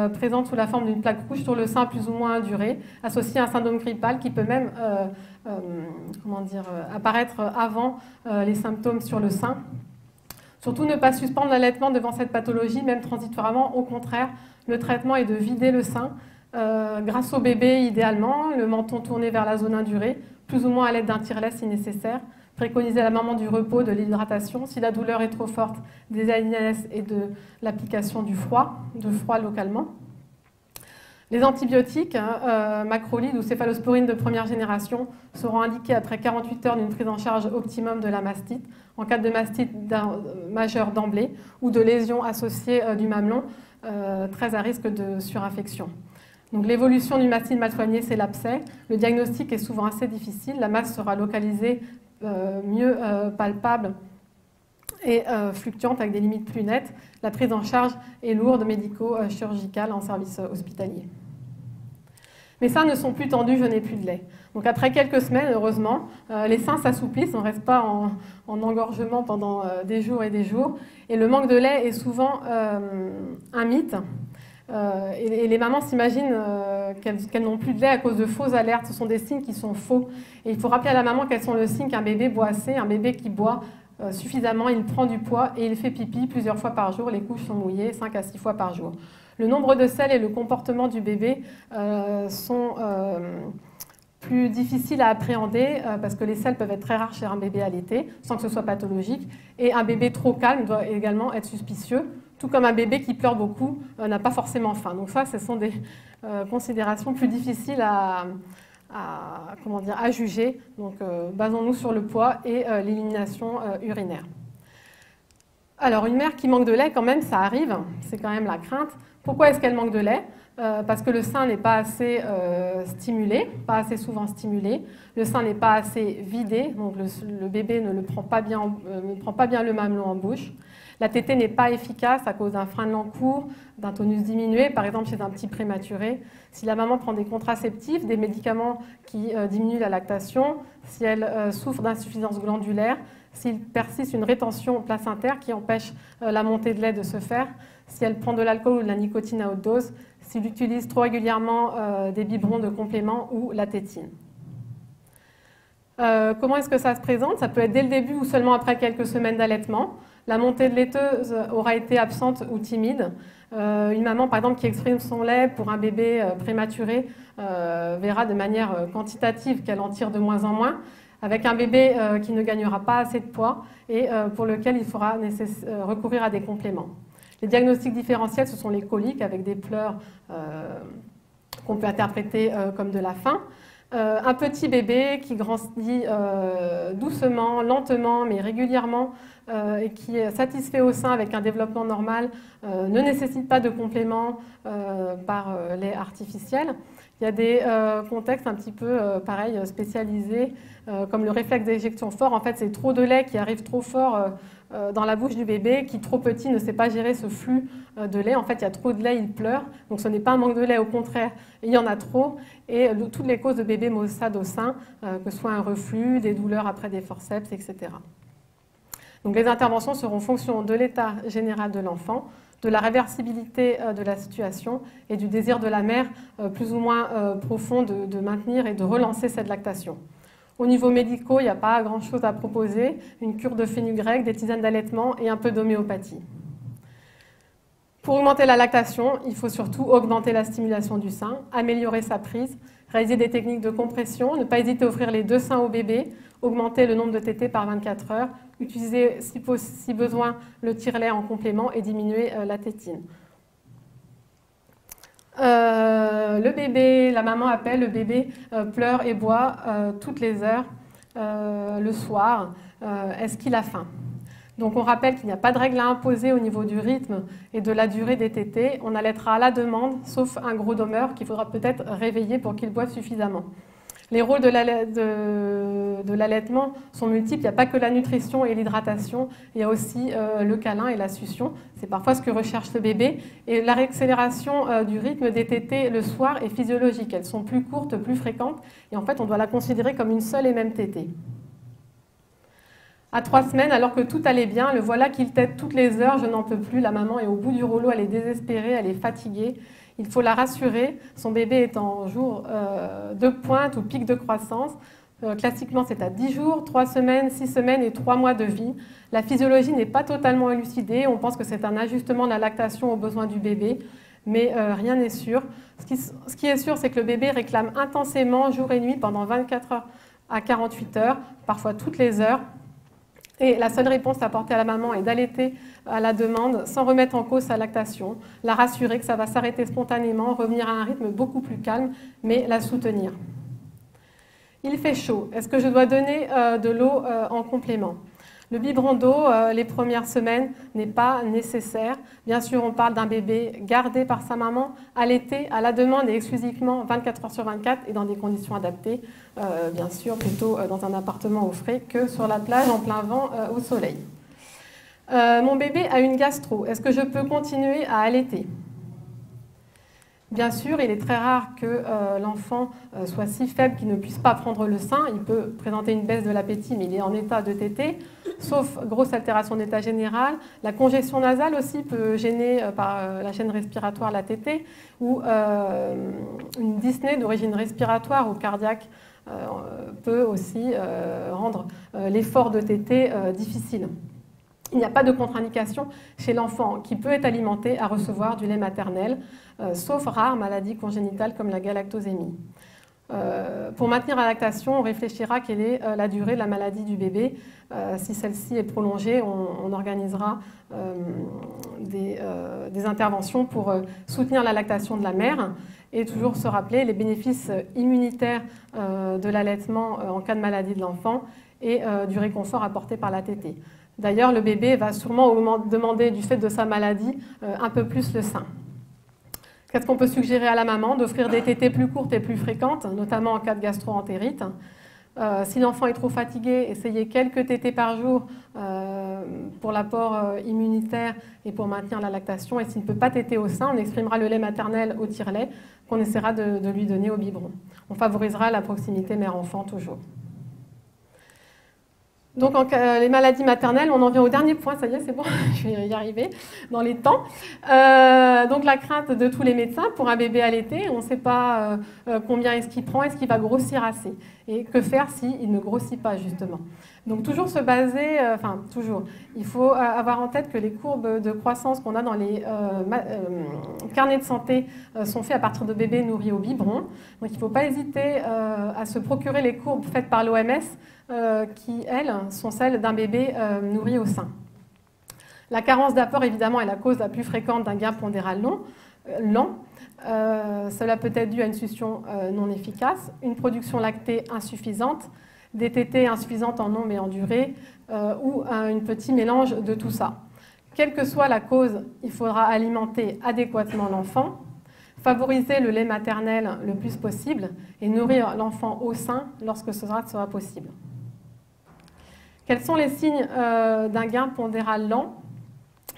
présente sous la forme d'une plaque rouge sur le sein plus ou moins indurée, associée à un syndrome grippal qui peut même apparaître avant les symptômes sur le sein. Surtout ne pas suspendre l'allaitement devant cette pathologie, même transitoirement. Au contraire, le traitement est de vider le sein grâce au bébé idéalement, le menton tourné vers la zone indurée, plus ou moins à l'aide d'un tire-lait si nécessaire. Préconiser à la maman du repos, de l'hydratation. Si la douleur est trop forte, des ANINS et de l'application du froid localement. Les antibiotiques, macrolide ou céphalosporine de première génération, seront indiqués après 48 heures d'une prise en charge optimum de la mastite, en cas de mastite majeure d'emblée ou de lésions associées du mamelon, très à risque de surinfection. Donc l'évolution d'une mastite mal soignée, c'est l'abcès. Le diagnostic est souvent assez difficile. La masse sera localisée mieux palpable et fluctuante avec des limites plus nettes. La prise en charge est lourde, médico-chirurgicale en service hospitalier. Mes seins ne sont plus tendus, je n'ai plus de lait. Donc après quelques semaines, heureusement, les seins s'assouplissent, on ne reste pas en engorgement pendant des jours et des jours. Et le manque de lait est souvent un mythe. Et les mamans s'imaginent qu'elles n'ont plus de lait à cause de fausses alertes. Ce sont des signes qui sont faux. Et il faut rappeler à la maman quels sont les signes qu'un bébé boit assez. Un bébé qui boit suffisamment, il prend du poids et il fait pipi plusieurs fois par jour. Les couches sont mouillées 5 à 6 fois par jour. Le nombre de selles et le comportement du bébé sont plus difficiles à appréhender parce que les selles peuvent être très rares chez un bébé allaité sans que ce soit pathologique. Et un bébé trop calme doit également être suspicieux, tout comme un bébé qui pleure beaucoup n'a pas forcément faim. Donc ça, ce sont des considérations plus difficiles à juger. Donc basons-nous sur le poids et l'élimination urinaire. Alors une mère qui manque de lait, quand même, ça arrive, c'est quand même la crainte. Pourquoi est-ce qu'elle manque de lait ? Parce que le sein n'est pas assez stimulé, pas assez souvent stimulé. Le sein n'est pas assez vidé, donc le bébé ne prend pas bien le mamelon en bouche. La tétée n'est pas efficace à cause d'un frein de l'encours, d'un tonus diminué, par exemple chez un petit prématuré. Si la maman prend des contraceptifs, des médicaments qui diminuent la lactation, si elle souffre d'insuffisance glandulaire, s'il persiste une rétention placentaire qui empêche la montée de lait de se faire, si elle prend de l'alcool ou de la nicotine à haute dose, s'il utilise trop régulièrement des biberons de complément ou la tétine. Comment est-ce que ça se présente ? Ça peut être dès le début ou seulement après quelques semaines d'allaitement. La montée de laiteuse aura été absente ou timide. Une maman, par exemple, qui exprime son lait pour un bébé prématuré verra de manière quantitative qu'elle en tire de moins en moins, avec un bébé qui ne gagnera pas assez de poids et pour lequel il faudra recourir à des compléments. Les diagnostics différentiels, ce sont les coliques avec des pleurs qu'on peut interpréter comme de la faim. Un petit bébé qui grandit doucement, lentement, mais régulièrement et qui est satisfait au sein avec un développement normal ne nécessite pas de complément par lait artificiel. Il y a des contextes un petit peu pareil, spécialisés, comme le réflexe d'éjection fort. En fait, c'est trop de lait qui arrive trop fort dans la bouche du bébé, qui trop petit ne sait pas gérer ce flux de lait. En fait, il y a trop de lait, il pleure. Donc ce n'est pas un manque de lait, au contraire, il y en a trop. Et toutes les causes de bébés maussades au sein, que ce soit un reflux, des douleurs après des forceps, etc. Donc les interventions seront en fonction de l'état général de l'enfant, de la réversibilité de la situation et du désir de la mère plus ou moins profond de maintenir et de relancer cette lactation. Au niveau médical, il n'y a pas grand-chose à proposer, une cure de fenugrec, des tisanes d'allaitement et un peu d'homéopathie. Pour augmenter la lactation, il faut surtout augmenter la stimulation du sein, améliorer sa prise, réaliser des techniques de compression, ne pas hésiter à offrir les deux seins au bébé, augmenter le nombre de tétées par 24 heures, utiliser si besoin le tire-lait en complément et diminuer la tétine. Le bébé, la maman appelle, le bébé pleure et boit toutes les heures le soir. Est-ce qu'il a faim ? Donc on rappelle qu'il n'y a pas de règle à imposer au niveau du rythme et de la durée des tétées. On allaitera à la demande, sauf un gros dormeur qu'il faudra peut-être réveiller pour qu'il boive suffisamment. Les rôles de l'allaitement sont multiples. Il n'y a pas que la nutrition et l'hydratation, il y a aussi le câlin et la succion. C'est parfois ce que recherche le bébé. Et la réaccélération du rythme des tétées le soir est physiologique. Elles sont plus courtes, plus fréquentes. Et en fait, on doit la considérer comme une seule et même tétée. À 3 semaines, alors que tout allait bien, le voilà qu'il tète toutes les heures, je n'en peux plus. La maman est au bout du rouleau, elle est désespérée, elle est fatiguée. Il faut la rassurer. Son bébé est en jour de pointe ou pic de croissance. Classiquement, c'est à 10 jours, 3 semaines, 6 semaines et 3 mois de vie. La physiologie n'est pas totalement élucidée. On pense que c'est un ajustement de la lactation aux besoins du bébé, mais rien n'est sûr. Ce qui est sûr, c'est que le bébé réclame intensément, jour et nuit, pendant 24 heures à 48 heures, parfois toutes les heures. Et la seule réponse apportée à la maman est d'allaiter à la demande sans remettre en cause sa lactation, la rassurer que ça va s'arrêter spontanément, revenir à un rythme beaucoup plus calme, mais la soutenir. Il fait chaud. Est-ce que je dois donner de l'eau en complément ? Le biberon d'eau, les premières semaines, n'est pas nécessaire. Bien sûr, on parle d'un bébé gardé par sa maman, allaité à la demande et exclusivement 24 heures sur 24 et dans des conditions adaptées. Bien sûr, plutôt dans un appartement au frais que sur la plage en plein vent au soleil. Mon bébé a une gastro. Est-ce que je peux continuer à allaiter ? Bien sûr, il est très rare que l'enfant soit si faible qu'il ne puisse pas prendre le sein. Il peut présenter une baisse de l'appétit, mais il est en état de tétée, sauf grosse altération d'état général. La congestion nasale aussi peut gêner par la chaîne respiratoire la tétée, ou une dyspnée d'origine respiratoire ou cardiaque peut aussi rendre l'effort de tétée difficile. Il n'y a pas de contre-indication chez l'enfant qui peut être alimenté à recevoir du lait maternel, sauf rares maladies congénitales comme la galactosémie. Pour maintenir la lactation, on réfléchira quelle est la durée de la maladie du bébé. Si celle-ci est prolongée, on organisera des interventions pour soutenir la lactation de la mère et toujours se rappeler les bénéfices immunitaires de l'allaitement en cas de maladie de l'enfant et du réconfort apporté par la tétée. D'ailleurs, le bébé va sûrement demander, du fait de sa maladie, un peu plus le sein. Qu'est-ce qu'on peut suggérer à la maman? D'offrir des tétées plus courtes et plus fréquentes, notamment en cas de gastro-entérite. Si l'enfant est trop fatigué, essayez quelques tétées par jour pour l'apport immunitaire et pour maintenir la lactation. Et s'il ne peut pas téter au sein, on exprimera le lait maternel au tire-lait qu'on essaiera de lui donner au biberon. On favorisera la proximité mère-enfant toujours. Donc, les maladies maternelles, on en vient au dernier point, ça y est, c'est bon, je vais y arriver dans les temps. Donc, la crainte de tous les médecins pour un bébé allaité, on ne sait pas combien est-ce qu'il prend, est-ce qu'il va grossir assez, et que faire s'il ne grossit pas, justement. Donc, toujours se baser, il faut avoir en tête que les courbes de croissance qu'on a dans les carnets de santé sont faits à partir de bébés nourris au biberon. Donc, il ne faut pas hésiter à se procurer les courbes faites par l'OMS, qui, elles, sont celles d'un bébé nourri au sein. La carence d'apport, évidemment, est la cause la plus fréquente d'un gain pondéral lent. Cela peut être dû à une succion non efficace, une production lactée insuffisante, des tétées insuffisantes en nombre et en durée, ou un petit mélange de tout ça. Quelle que soit la cause, il faudra alimenter adéquatement l'enfant, favoriser le lait maternel le plus possible et nourrir l'enfant au sein lorsque ce sera possible. Quels sont les signes d'un gain pondéral lent?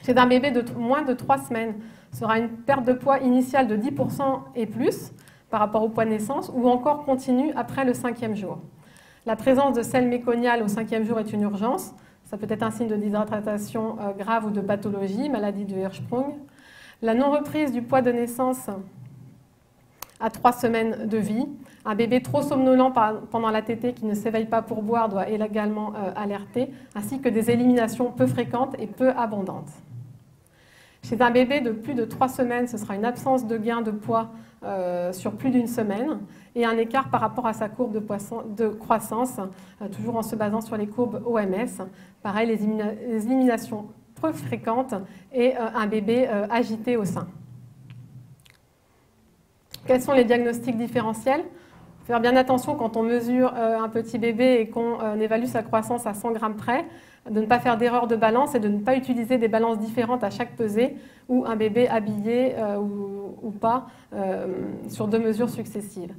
Chez un bébé de moins de 3 semaines, ce sera une perte de poids initiale de 10% et plus par rapport au poids de naissance ou encore continue après le 5e jour. La présence de sel méconial au 5e jour est une urgence. Ça peut être un signe de déshydratation grave ou de pathologie, maladie de Hirschsprung. La non-reprise du poids de naissance à 3 semaines de vie. Un bébé trop somnolent pendant la tétée qui ne s'éveille pas pour boire doit également alerter, ainsi que des éliminations peu fréquentes et peu abondantes. Chez un bébé de plus de 3 semaines, ce sera une absence de gain de poids sur plus d'une semaine et un écart par rapport à sa courbe de croissance, toujours en se basant sur les courbes OMS. Pareil, les éliminations peu fréquentes et un bébé agité au sein. Quels sont les diagnostics différentiels? Faire bien attention quand on mesure un petit bébé et qu'on évalue sa croissance à 100 grammes près, de ne pas faire d'erreur de balance et de ne pas utiliser des balances différentes à chaque pesée ou un bébé habillé ou pas sur 2 mesures successives.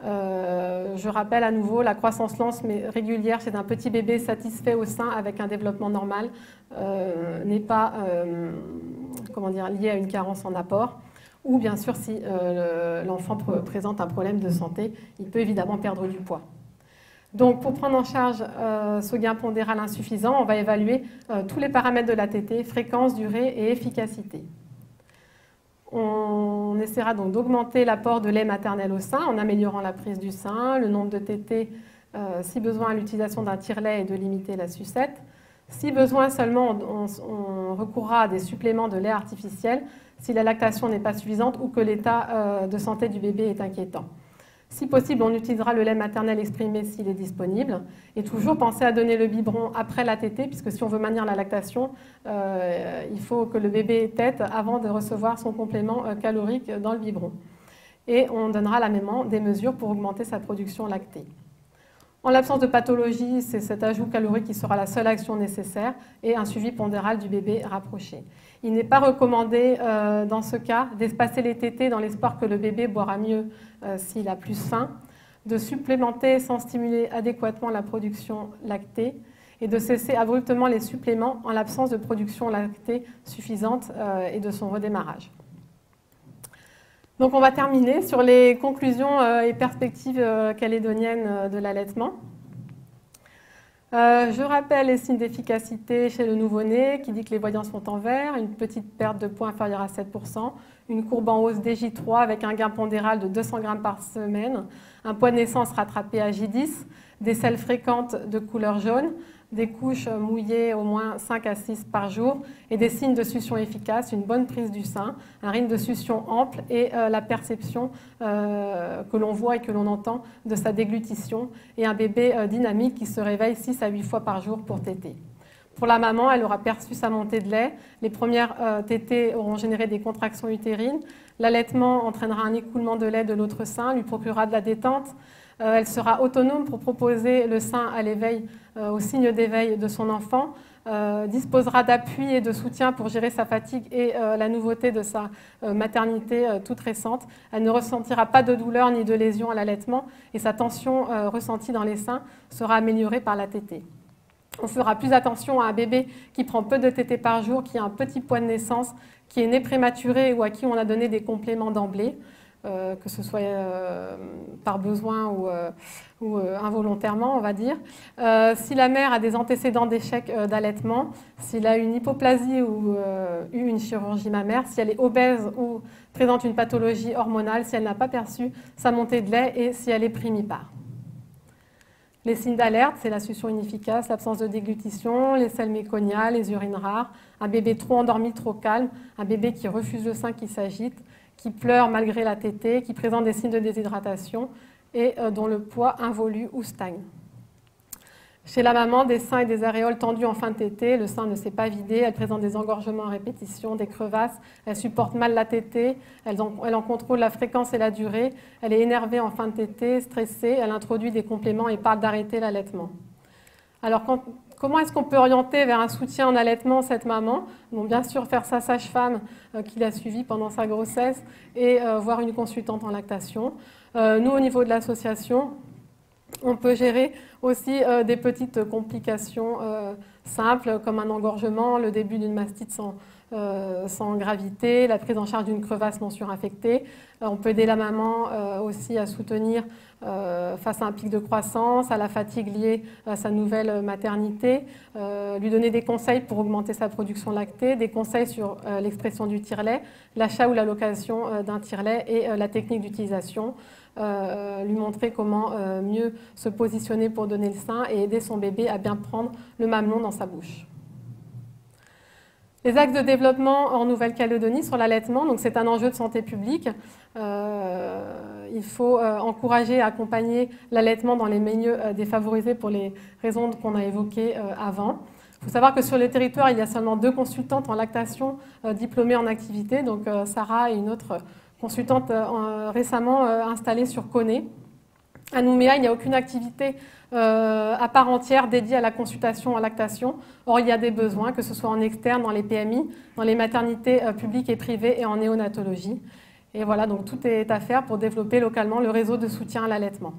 Je rappelle à nouveau, la croissance lente mais régulière chez un petit bébé satisfait au sein avec un développement normal n'est pas lié à une carence en apport. Ou bien sûr, si l'enfant présente un problème de santé, il peut évidemment perdre du poids. Donc, pour prendre en charge ce gain pondéral insuffisant, on va évaluer tous les paramètres de la tétée, fréquence, durée et efficacité. On essaiera donc d'augmenter l'apport de lait maternel au sein en améliorant la prise du sein, le nombre de tétées, si besoin, l'utilisation d'un tire-lait et de limiter la sucette. Si besoin seulement, on recourra à des suppléments de lait artificiel si la lactation n'est pas suffisante ou que l'état de santé du bébé est inquiétant. Si possible, on utilisera le lait maternel exprimé s'il est disponible. Et toujours penser à donner le biberon après la tétée, puisque si on veut maintenir la lactation, il faut que le bébé tète avant de recevoir son complément calorique dans le biberon. Et on donnera à la maman des mesures pour augmenter sa production lactée. En l'absence de pathologie, c'est cet ajout calorique qui sera la seule action nécessaire et un suivi pondéral du bébé rapproché. Il n'est pas recommandé dans ce cas d'espacer les tétées dans l'espoir que le bébé boira mieux s'il a plus faim, de supplémenter sans stimuler adéquatement la production lactée et de cesser abruptement les suppléments en l'absence de production lactée suffisante et de son redémarrage. Donc on va terminer sur les conclusions et perspectives calédoniennes de l'allaitement. Je rappelle les signes d'efficacité chez le nouveau-né qui dit que les voyants sont en vert, une petite perte de poids inférieure à 7%, une courbe en hausse des J3 avec un gain pondéral de 200 grammes par semaine, un poids de naissance rattrapé à J10, des selles fréquentes de couleur jaune, des couches mouillées au moins 5 à 6 par jour et des signes de succion efficace, une bonne prise du sein, un rythme de succion ample et la perception que l'on voit et que l'on entend de sa déglutition et un bébé dynamique qui se réveille 6 à 8 fois par jour pour téter. Pour la maman, elle aura perçu sa montée de lait, les premières tétées auront généré des contractions utérines, l'allaitement entraînera un écoulement de lait de l'autre sein, lui procurera de la détente. Elle sera autonome pour proposer le sein à l'éveil, au signe d'éveil de son enfant, disposera d'appui et de soutien pour gérer sa fatigue et la nouveauté de sa maternité toute récente. Elle ne ressentira pas de douleur ni de lésion à l'allaitement et sa tension ressentie dans les seins sera améliorée par la tétée. On fera plus attention à un bébé qui prend peu de tétées par jour, qui a un petit poids de naissance, qui est né prématuré ou à qui on a donné des compléments d'emblée. Que ce soit par besoin ou involontairement, on va dire. Si la mère a des antécédents d'échec d'allaitement, s'il a une hypoplasie ou eu une chirurgie mammaire, si elle est obèse ou présente une pathologie hormonale, si elle n'a pas perçu sa montée de lait et si elle est primipare. Les signes d'alerte, c'est la succion inefficace, l'absence de déglutition, les selles méconiales, les urines rares, un bébé trop endormi, trop calme, un bébé qui refuse le sein, qui s'agite, qui pleure malgré la tétée, qui présente des signes de déshydratation et dont le poids involue ou stagne. Chez la maman, des seins et des aréoles tendus en fin de tétée, le sein ne s'est pas vidé, elle présente des engorgements à répétition, des crevasses, elle supporte mal la tétée, elle en contrôle la fréquence et la durée, elle est énervée en fin de tétée, stressée, elle introduit des compléments et parle d'arrêter l'allaitement. Alors, comment est-ce qu'on peut orienter vers un soutien en allaitement cette maman? Bon, bien sûr, faire sa sage-femme qui l'a suivie pendant sa grossesse et voir une consultante en lactation. Nous, au niveau de l'association, on peut gérer aussi des petites complications simples comme un engorgement, le début d'une mastite sans gravité, la prise en charge d'une crevasse non surinfectée. On peut aider la maman aussi à soutenir face à un pic de croissance, à la fatigue liée à sa nouvelle maternité, lui donner des conseils pour augmenter sa production lactée, des conseils sur l'expression du tire-lait, l'achat ou la location d'un tire-lait et la technique d'utilisation, lui montrer comment mieux se positionner pour donner le sein et aider son bébé à bien prendre le mamelon dans sa bouche. Les axes de développement en Nouvelle-Calédonie sur l'allaitement, donc c'est un enjeu de santé publique. Il faut encourager et accompagner l'allaitement dans les milieux défavorisés pour les raisons qu'on a évoquées avant. Il faut savoir que sur le territoire, il y a seulement 2 consultantes en lactation diplômées en activité, donc Sarah et une autre consultante récemment installée sur Koné. À Nouméa, il n'y a aucune activité à part entière dédiée à la consultation en lactation. Or, il y a des besoins, que ce soit en externe, dans les PMI, dans les maternités publiques et privées et en néonatologie. Et voilà, donc tout est à faire pour développer localement le réseau de soutien à l'allaitement.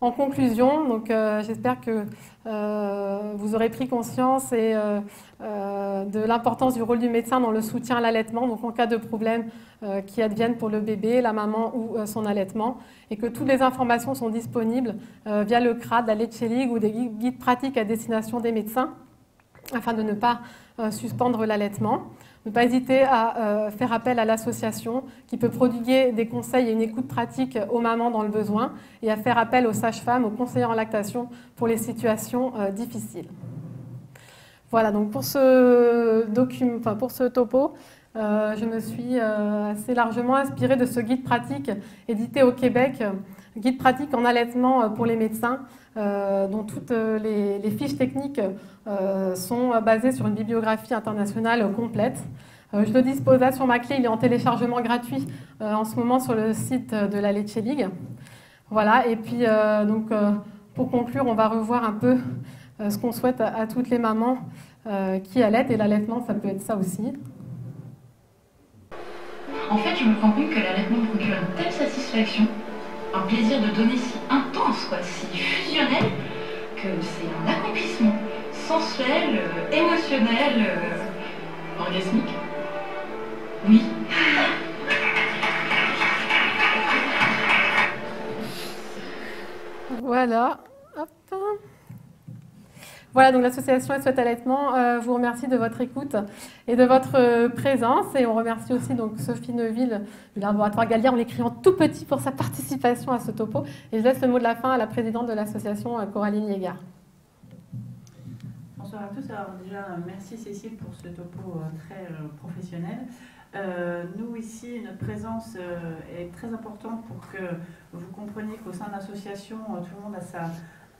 En conclusion, donc, j'espère que vous aurez pris conscience de l'importance du rôle du médecin dans le soutien à l'allaitement, donc en cas de problème qui adviennent pour le bébé, la maman ou son allaitement, et que toutes les informations sont disponibles via le CRAD, la Leche League ou des guides pratiques à destination des médecins, afin de ne pas suspendre l'allaitement. Ne pas hésiter à faire appel à l'association qui peut prodiguer des conseils et une écoute pratique aux mamans dans le besoin et à faire appel aux sages-femmes, aux conseillers en lactation pour les situations difficiles. Voilà, donc pour ce topo, je me suis assez largement inspirée de ce guide pratique édité au Québec, guide pratique en allaitement pour les médecins, dont toutes les fiches techniques sont basées sur une bibliographie internationale complète. Je le dispose là sur ma clé, il est en téléchargement gratuit en ce moment sur le site de la Leche League. Voilà, et puis pour conclure, on va revoir un peu ce qu'on souhaite à toutes les mamans qui allaitent, et l'allaitement, ça peut être ça aussi. En fait, je me rends compte que l'allaitement procure une telle satisfaction, un plaisir de donner si intense, si fusionnel, que c'est un accomplissement sensuel, émotionnel, orgasmique. Oui. Voilà. Hop. Voilà, donc l'association SOS Allaitement vous remercie de votre écoute et de votre présence. Et on remercie aussi donc Sophie Neuville du laboratoire Gallière en l'écrivant tout petit pour sa participation à ce topo. Et je laisse le mot de la fin à la présidente de l'association, Coraline Liégard. Bonsoir à tous. Alors déjà, merci Cécile pour ce topo très professionnel. Nous ici, notre présence est très importante pour que vous compreniez qu'au sein de l'association, tout le monde a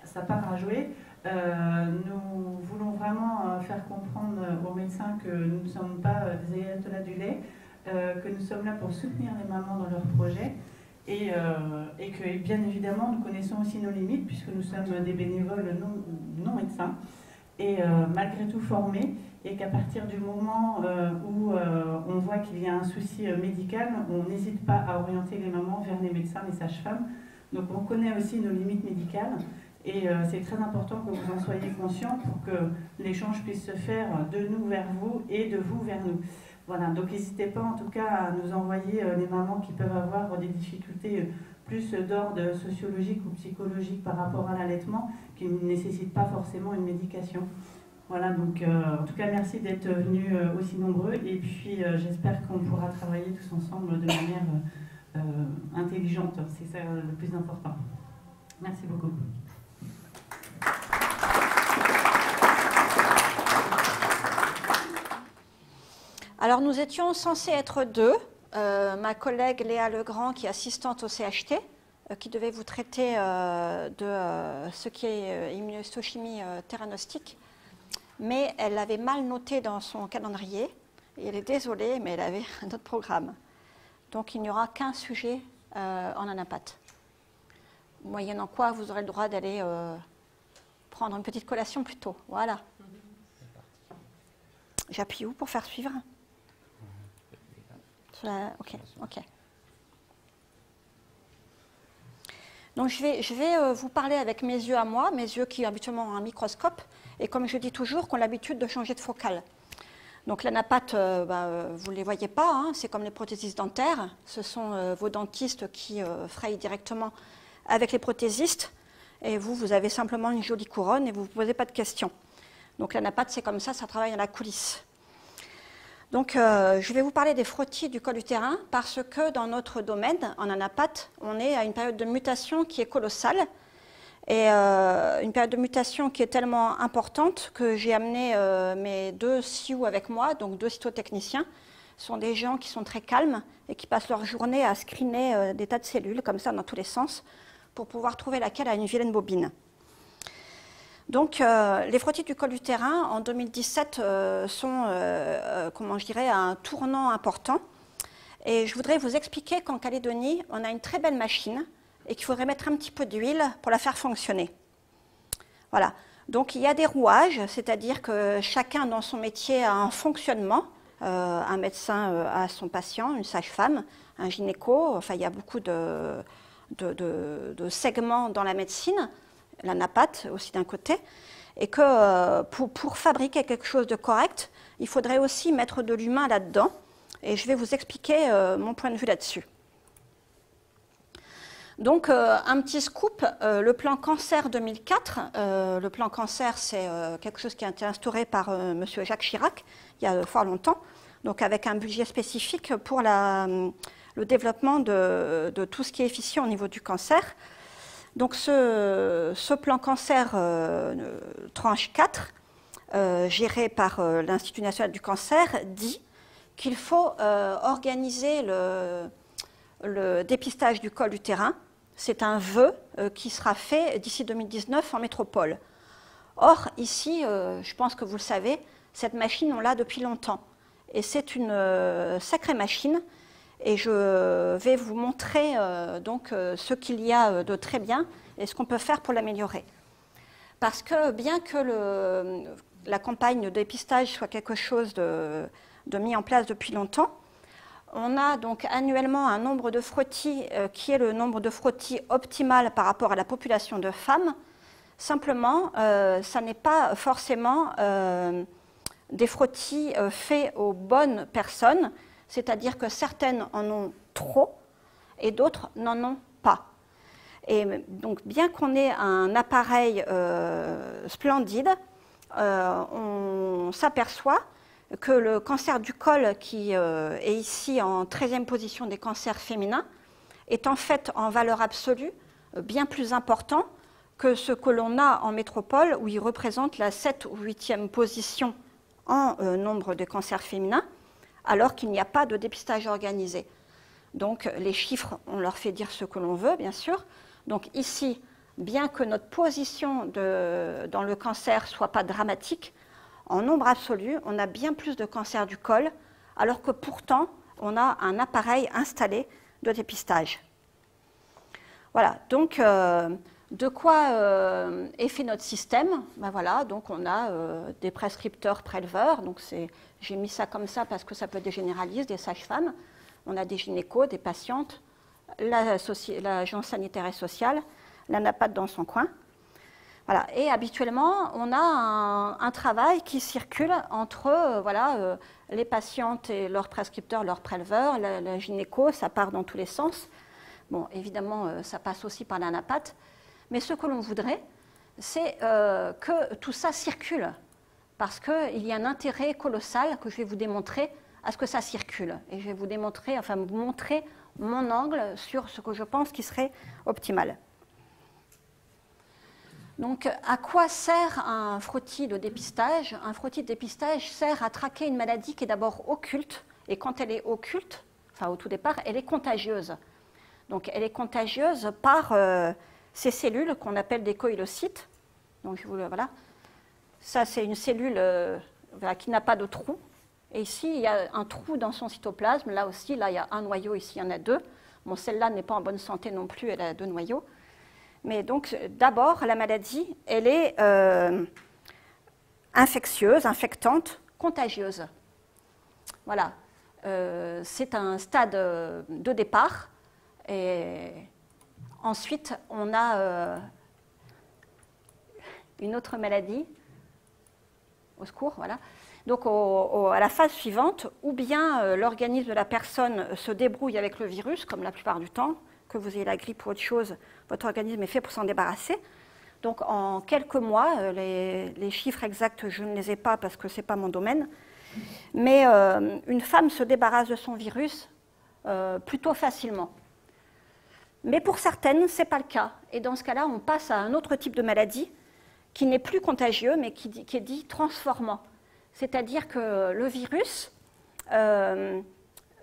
sa part à jouer. Nous voulons vraiment faire comprendre aux médecins que nous ne sommes pas des ayatollahs du lait, que nous sommes là pour soutenir les mamans dans leurs projets et que bien évidemment nous connaissons aussi nos limites puisque nous sommes des bénévoles non médecins et malgré tout formés, et qu'à partir du moment où on voit qu'il y a un souci médical, on n'hésite pas à orienter les mamans vers les médecins, les sages-femmes. Donc on connaît aussi nos limites médicales et c'est très important que vous en soyez conscients pour que l'échange puisse se faire de nous vers vous et de vous vers nous. Voilà, donc n'hésitez pas en tout cas à nous envoyer les mamans qui peuvent avoir des difficultés plus d'ordre sociologique ou psychologique par rapport à l'allaitement, qui ne nécessitent pas forcément une médication. Voilà, donc en tout cas merci d'être venus aussi nombreux et puis j'espère qu'on pourra travailler tous ensemble de manière intelligente, c'est ça le plus important. Merci beaucoup. Alors nous étions censés être deux, ma collègue Léa Legrand qui est assistante au CHT, qui devait vous traiter de ce qui est immunohistochimie theranostique, mais elle l'avait mal noté dans son calendrier, et elle est désolée, mais elle avait un autre programme. Donc il n'y aura qu'un sujet en anapath. Moyennant quoi, vous aurez le droit d'aller prendre une petite collation plus tôt. Voilà. J'appuie où pour faire suivre ? Ok, ok. Donc je vais vous parler avec mes yeux à moi, mes yeux qui habituellement ont un microscope, et comme je dis toujours, qui ont l'habitude de changer de focale. Donc l'anapath, vous ne les voyez pas, hein, c'est comme les prothésistes dentaires, ce sont vos dentistes qui frayent directement avec les prothésistes, et vous avez simplement une jolie couronne et vous ne vous posez pas de questions. Donc l'anapath, c'est comme ça travaille à la coulisse. Donc, je vais vous parler des frottis du col utérin parce que dans notre domaine, en anapath, on est à une période de mutation qui est colossale et une période de mutation qui est tellement importante que j'ai amené mes deux SIOU avec moi, donc deux cytotechniciens. Ce sont des gens qui sont très calmes et qui passent leur journée à screener des tas de cellules comme ça dans tous les sens pour pouvoir trouver laquelle a une vilaine bobine. Donc, les frottis du col utérin, en 2017, sont, comment je dirais, à un tournant important. Et je voudrais vous expliquer qu'en Calédonie, on a une très belle machine et qu'il faudrait mettre un petit peu d'huile pour la faire fonctionner. Voilà. Donc, il y a des rouages, c'est-à-dire que chacun dans son métier a un fonctionnement. Un médecin a son patient, une sage-femme, un gynéco. Enfin, il y a beaucoup de segments dans la médecine. L'anapath aussi d'un côté, et que pour fabriquer quelque chose de correct, il faudrait aussi mettre de l'humain là-dedans, et je vais vous expliquer mon point de vue là-dessus. Donc, un petit scoop, le plan cancer 2004, le plan cancer, c'est quelque chose qui a été instauré par M. Jacques Chirac, il y a fort longtemps, donc avec un budget spécifique pour le développement de tout ce qui est efficient au niveau du cancer. Donc ce plan cancer tranche 4, géré par l'Institut national du cancer, dit qu'il faut organiser le dépistage du col utérin. C'est un vœu qui sera fait d'ici 2019 en métropole. Or, ici, je pense que vous le savez, cette machine, on l'a depuis longtemps. Et c'est une sacrée machine. Et je vais vous montrer donc ce qu'il y a de très bien et ce qu'on peut faire pour l'améliorer. Parce que bien que la campagne de dépistage soit quelque chose de mis en place depuis longtemps, on a donc annuellement un nombre de frottis qui est le nombre de frottis optimal par rapport à la population de femmes. Simplement, ça n'est pas forcément des frottis faits aux bonnes personnes, c'est-à-dire que certaines en ont trop et d'autres n'en ont pas. Et donc, bien qu'on ait un appareil splendide, on s'aperçoit que le cancer du col, qui est ici en 13e position des cancers féminins, est en fait en valeur absolue bien plus important que ce que l'on a en métropole, où il représente la 7e ou 8e position en nombre de cancers féminins, alors qu'il n'y a pas de dépistage organisé. Donc les chiffres, on leur fait dire ce que l'on veut, bien sûr. Donc ici, bien que notre position dans le cancer ne soit pas dramatique, en nombre absolu, on a bien plus de cancers du col, alors que pourtant, on a un appareil installé de dépistage. Voilà, donc de quoi est fait notre système? Ben voilà, donc on a des prescripteurs préleveurs, donc j'ai mis ça comme ça parce que ça peut être des généralistes, des sages-femmes, on a des gynécos, des patientes, l'agence sanitaire et sociale, la NAPAT dans son coin. Voilà. Et habituellement, on a un travail qui circule entre les patientes et leurs prescripteurs, leurs préleveurs, la gynéco, ça part dans tous les sens. Bon, évidemment, ça passe aussi par la NAPAT. Mais ce que l'on voudrait, c'est que tout ça circule. Parce qu'il y a un intérêt colossal que je vais vous démontrer à ce que ça circule. Et je vais vous démontrer, enfin vous montrer mon angle sur ce que je pense qui serait optimal. Donc, à quoi sert un frottis de dépistage? Un frottis de dépistage sert à traquer une maladie qui est d'abord occulte. Et quand elle est occulte, enfin au tout départ, elle est contagieuse. Donc, elle est contagieuse par ces cellules qu'on appelle des coïlocytes. Donc, voilà. Ça, c'est une cellule qui n'a pas de trou. Et ici, il y a un trou dans son cytoplasme. Là aussi, là, il y a un noyau. Ici, il y en a deux. Bon, celle-là n'est pas en bonne santé non plus. Elle a deux noyaux. Mais donc, d'abord, la maladie, elle est infectieuse, infectante, contagieuse. Voilà. C'est un stade de départ. Et ensuite, on a une autre maladie. Au secours, voilà. Donc, à la phase suivante, ou bien l'organisme de la personne se débrouille avec le virus, comme la plupart du temps, que vous ayez la grippe ou autre chose, votre organisme est fait pour s'en débarrasser. Donc, en quelques mois, les chiffres exacts, je ne les ai pas parce que ce n'est pas mon domaine, mais une femme se débarrasse de son virus plutôt facilement. Mais pour certaines, ce n'est pas le cas. Et dans ce cas-là, on passe à un autre type de maladie qui n'est plus contagieux, mais qui est dit transformant. C'est-à-dire que le virus,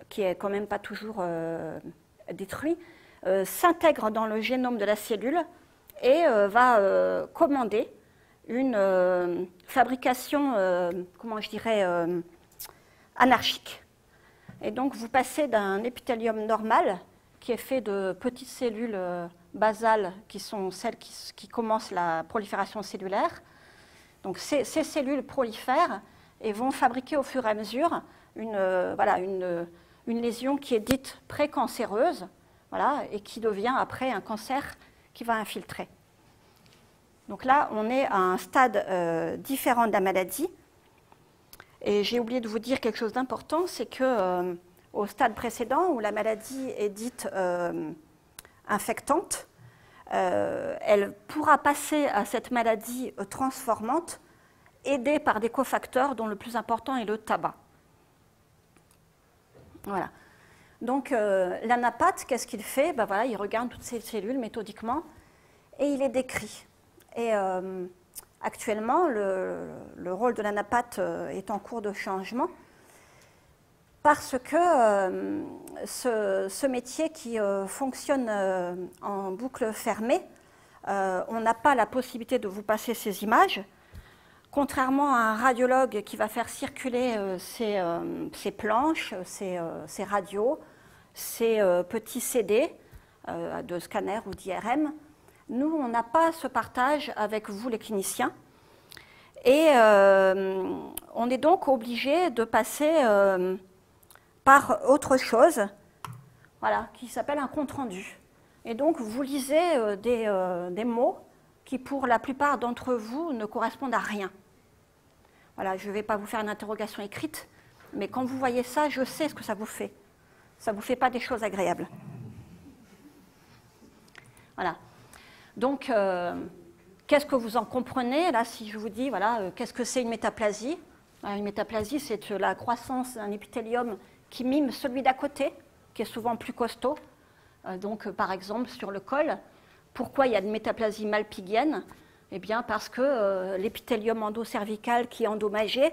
qui n'est quand même pas toujours détruit, s'intègre dans le génome de la cellule et va commander une fabrication, comment je dirais, anarchique. Et donc vous passez d'un épithélium normal, qui est fait de petites cellules basales, qui sont celles qui commencent la prolifération cellulaire. Donc ces cellules prolifèrent et vont fabriquer au fur et à mesure une lésion qui est dite précancéreuse, voilà, et qui devient après un cancer qui va infiltrer. Donc là, on est à un stade différent de la maladie. Et j'ai oublié de vous dire quelque chose d'important, c'est que au stade précédent, où la maladie est dite infectante, elle pourra passer à cette maladie transformante, aidée par des cofacteurs dont le plus important est le tabac. Voilà. Donc la NAPAT, qu'est-ce qu'il fait? Ben voilà, il regarde toutes ces cellules méthodiquement et il les décrit. Et actuellement, le rôle de la NAPAT est en cours de changement parce que ce métier qui fonctionne en boucle fermée, on n'a pas la possibilité de vous passer ces images, contrairement à un radiologue qui va faire circuler ses planches, ses radios, ces petits CD de scanner ou d'IRM. Nous, on n'a pas ce partage avec vous, les cliniciens. Et on est donc obligé de passer par autre chose, voilà, qui s'appelle un compte-rendu. Et donc, vous lisez des mots qui, pour la plupart d'entre vous, ne correspondent à rien. Voilà, je ne vais pas vous faire une interrogation écrite, mais quand vous voyez ça, je sais ce que ça vous fait. Ça ne vous fait pas des choses agréables. Voilà. Donc, Qu'est-ce que vous en comprenez? Là, si je vous dis, voilà, qu'est-ce que c'est une métaplasie? Une métaplasie, c'est la croissance d'un épithélium qui mime celui d'à côté, qui est souvent plus costaud. Donc, par exemple, sur le col. Pourquoi il y a une métaplasie malpighienne? Eh bien, parce que l'épithélium endocervical qui est endommagé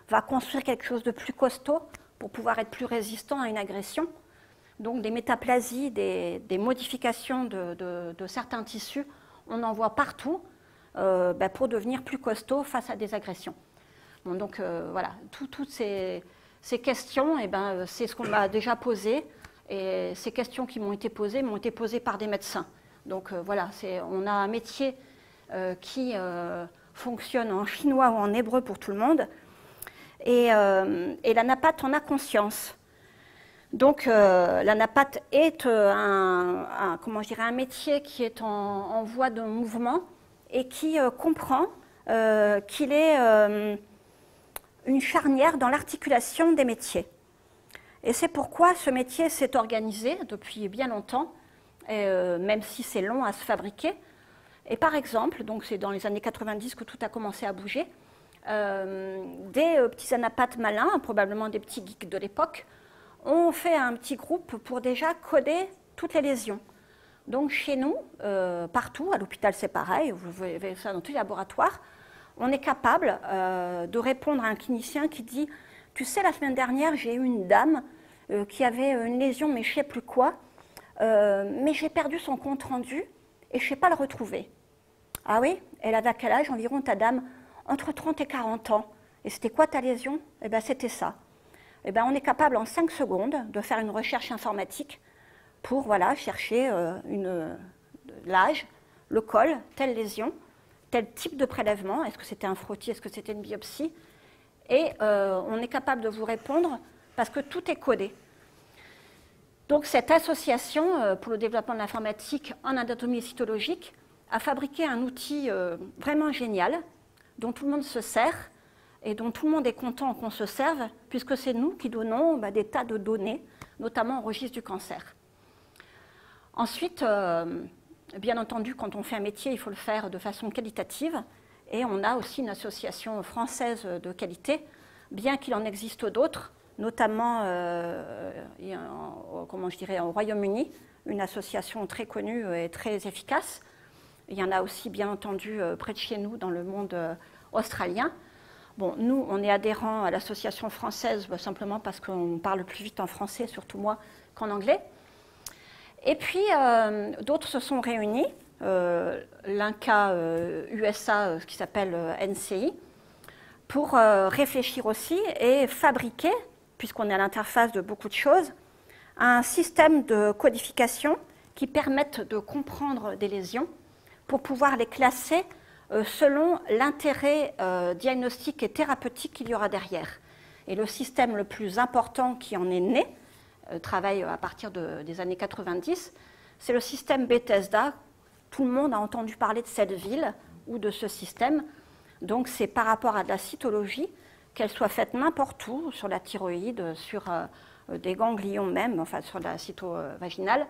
va construire quelque chose de plus costaud pour pouvoir être plus résistant à une agression. Donc, des métaplasies, des modifications de certains tissus, on en voit partout pour devenir plus costaud face à des agressions. Bon, donc, voilà, toutes ces questions, eh ben, c'est ce qu'on m'a déjà posé. Et ces questions qui m'ont été posées par des médecins. Donc voilà, on a un métier qui fonctionne en chinois ou en hébreu pour tout le monde. Et la NAPAT en a conscience. Donc la NAPAT est un métier qui est en voie de mouvement et qui comprend qu'il est une charnière dans l'articulation des métiers. Et c'est pourquoi ce métier s'est organisé depuis bien longtemps, même si c'est long à se fabriquer. Et par exemple, donc c'est dans les années 90 que tout a commencé à bouger, des petits anapathes malins, probablement des petits geeks de l'époque, ont fait un petit groupe pour déjà coder toutes les lésions. Donc chez nous, partout, à l'hôpital c'est pareil, vous verrez ça dans tous les laboratoires, on est capable de répondre à un clinicien qui dit « Tu sais, la semaine dernière, j'ai eu une dame qui avait une lésion, mais je ne sais plus quoi, mais j'ai perdu son compte rendu et je ne sais pas le retrouver. » Ah oui? Elle avait à quel âge environ ta dame? Entre 30 et 40 ans. Et c'était quoi ta lésion? Eh bien, c'était ça. Eh bien, on est capable en 5 secondes de faire une recherche informatique pour voilà, chercher l'âge, le col, telle lésion, tel type de prélèvement. Est-ce que c'était un frottis? Est-ce que c'était une biopsie? Et on est capable de vous répondre parce que tout est codé. Donc cette association pour le développement de l'informatique en anatomie et cytologique a fabriqué un outil vraiment génial dont tout le monde se sert et dont tout le monde est content qu'on se serve puisque c'est nous qui donnons des tas de données, notamment au registre du cancer. Ensuite, bien entendu, quand on fait un métier, il faut le faire de façon qualitative et on a aussi une association française de qualité, bien qu'il en existe d'autres, notamment au Royaume-Uni, une association très connue et très efficace. Il y en a aussi, bien entendu, près de chez nous, dans le monde australien. Bon, nous, on est adhérents à l'association française, simplement parce qu'on parle plus vite en français, surtout moi, qu'en anglais. Et puis, d'autres se sont réunis, l'INCA USA, qui s'appelle NCI, pour réfléchir aussi et fabriquer, puisqu'on est à l'interface de beaucoup de choses, un système de codification qui permette de comprendre des lésions pour pouvoir les classer selon l'intérêt diagnostique et thérapeutique qu'il y aura derrière. Et le système le plus important qui en est né, travaille à partir des années 90, c'est le système Bethesda. Tout le monde a entendu parler de cette ville ou de ce système. Donc c'est par rapport à de la cytologie, qu'elle soit faite n'importe où, sur la thyroïde, sur des ganglions même, enfin sur la cytovaginale,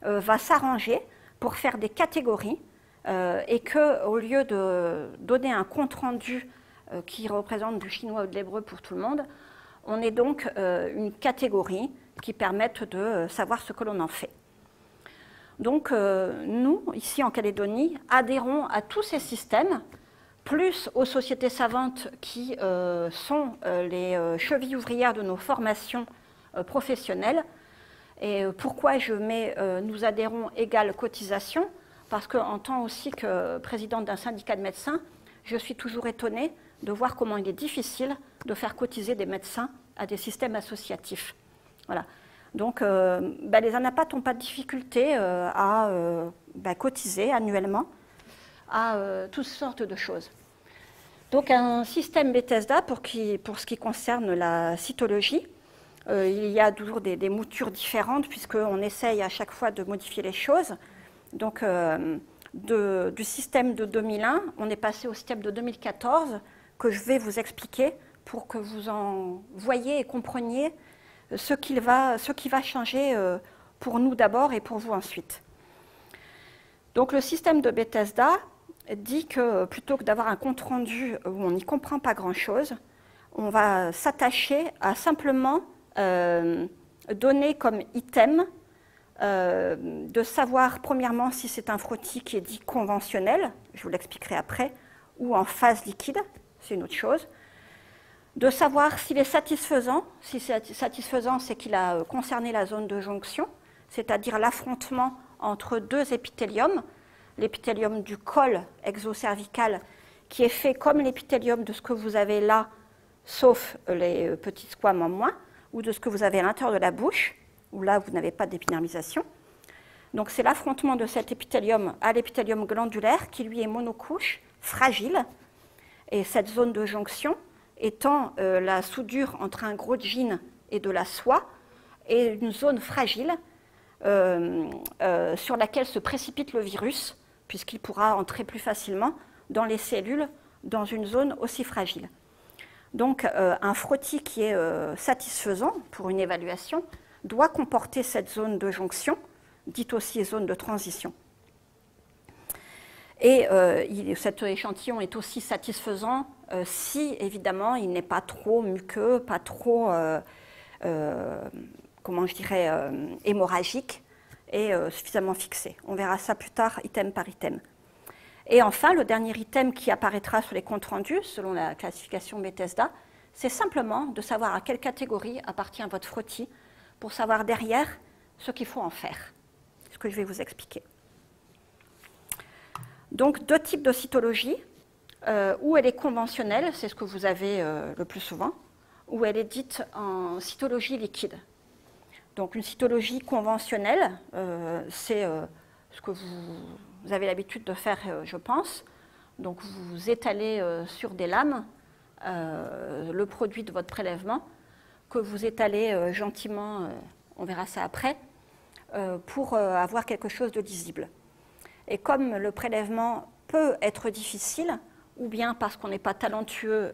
va s'arranger pour faire des catégories et qu'au lieu de donner un compte-rendu qui représente du chinois ou de l'hébreu pour tout le monde, on ait donc une catégorie qui permette de savoir ce que l'on en fait. Donc nous, ici en Calédonie, adhérons à tous ces systèmes, plus aux sociétés savantes qui sont les chevilles ouvrières de nos formations professionnelles. Et pourquoi je mets nous adhérons égale cotisation? Parce qu'en tant aussi que présidente d'un syndicat de médecins, je suis toujours étonnée de voir comment il est difficile de faire cotiser des médecins à des systèmes associatifs. Voilà. Donc les anapathes n'ont pas de difficulté à cotiser annuellement à toutes sortes de choses. Donc un système Bethesda, pour ce qui concerne la cytologie, il y a toujours des moutures différentes puisqu'on essaye à chaque fois de modifier les choses. Donc du système de 2001, on est passé au système de 2014 que je vais vous expliquer pour que vous en voyez et compreniez ce qui va changer pour nous d'abord et pour vous ensuite. Donc le système de Bethesda, dit que plutôt que d'avoir un compte-rendu où on n'y comprend pas grand-chose, on va s'attacher à simplement donner comme item de savoir premièrement si c'est un frottis qui est dit conventionnel, je vous l'expliquerai après, ou en phase liquide, c'est une autre chose. De savoir s'il est satisfaisant. Si c'est satisfaisant, c'est qu'il a concerné la zone de jonction, c'est-à-dire l'affrontement entre deux épithéliums, l'épithélium du col exocervical qui est fait comme l'épithélium de ce que vous avez là, sauf les petits squames en moins, ou de ce que vous avez à l'intérieur de la bouche, où là vous n'avez pas d'épidermisation. Donc c'est l'affrontement de cet épithélium à l'épithélium glandulaire qui lui est monocouche, fragile, et cette zone de jonction étant la soudure entre un gros jean et de la soie, et une zone fragile sur laquelle se précipite le virus, puisqu'il pourra entrer plus facilement dans les cellules dans une zone aussi fragile. Donc un frottis qui est satisfaisant pour une évaluation doit comporter cette zone de jonction, dite aussi zone de transition. Et cet échantillon est aussi satisfaisant si, évidemment, il n'est pas trop muqueux, pas trop, comment je dirais, hémorragique et suffisamment fixé. On verra ça plus tard, item par item. Et enfin, le dernier item qui apparaîtra sur les comptes rendus, selon la classification Bethesda, c'est simplement de savoir à quelle catégorie appartient votre frottis pour savoir derrière ce qu'il faut en faire, ce que je vais vous expliquer. Donc, deux types de cytologie, où elle est conventionnelle, c'est ce que vous avez le plus souvent, où elle est dite en cytologie liquide. Donc, une cytologie conventionnelle, c'est ce que vous avez l'habitude de faire, je pense. Donc, vous étalez sur des lames le produit de votre prélèvement, que vous étalez gentiment, on verra ça après, pour avoir quelque chose de lisible. Et comme le prélèvement peut être difficile, ou bien parce qu'on n'est pas talentueux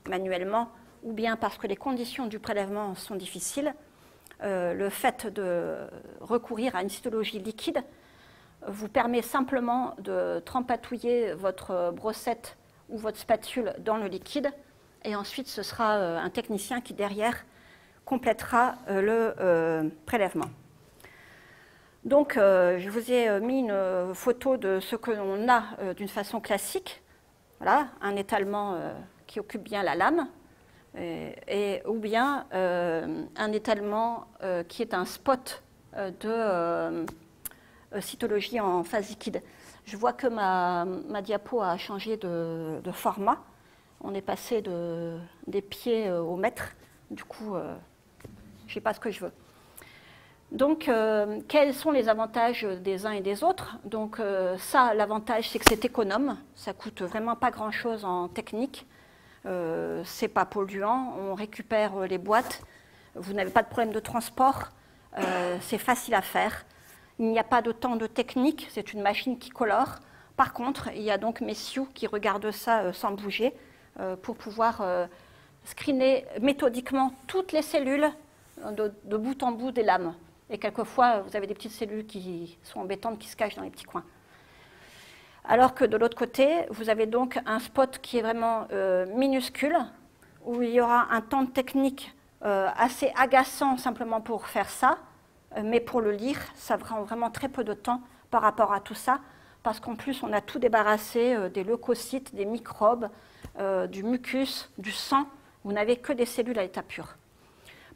manuellement, ou bien parce que les conditions du prélèvement sont difficiles, le fait de recourir à une cytologie liquide vous permet simplement de trempatouiller votre brossette ou votre spatule dans le liquide, et ensuite ce sera un technicien qui derrière complétera le prélèvement. Donc, je vous ai mis une photo de ce que l'on a d'une façon classique. Voilà, un étalement qui occupe bien la lame, ou bien un étalement qui est un spot de cytologie en phase liquide. Je vois que ma diapo a changé de format. On est passé des pieds au mètre. Du coup, je ne sais pas ce que je veux. Donc, quels sont les avantages des uns et des autres? Donc, ça, l'avantage, c'est que c'est économe. Ça coûte vraiment pas grand-chose en technique. C'est pas polluant. On récupère les boîtes. Vous n'avez pas de problème de transport. C'est facile à faire. Il n'y a pas de temps de technique. C'est une machine qui colore. Par contre, il y a donc messieurs qui regardent ça sans bouger pour pouvoir screener méthodiquement toutes les cellules de bout en bout des lames. Et quelquefois, vous avez des petites cellules qui sont embêtantes, qui se cachent dans les petits coins. Alors que de l'autre côté, vous avez donc un spot qui est vraiment minuscule, où il y aura un temps de technique assez agaçant simplement pour faire ça, mais pour le lire, ça prend vraiment très peu de temps par rapport à tout ça, parce qu'en plus, on a tout débarrassé des leucocytes, des microbes, du mucus, du sang. Vous n'avez que des cellules à l'état pur.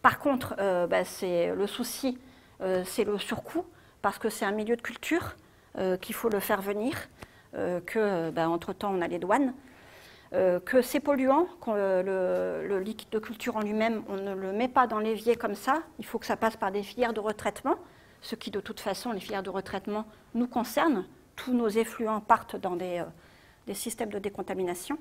Par contre, c'est le souci, c'est le surcoût, parce que c'est un milieu de culture, qu'il faut le faire venir, qu'entre-temps on a les douanes, que c'est polluant, que le liquide de culture en lui-même, on ne le met pas dans l'évier comme ça, il faut que ça passe par des filières de retraitement, ce qui de toute façon, les filières de retraitement nous concernent, tous nos effluents partent dans des systèmes de décontamination.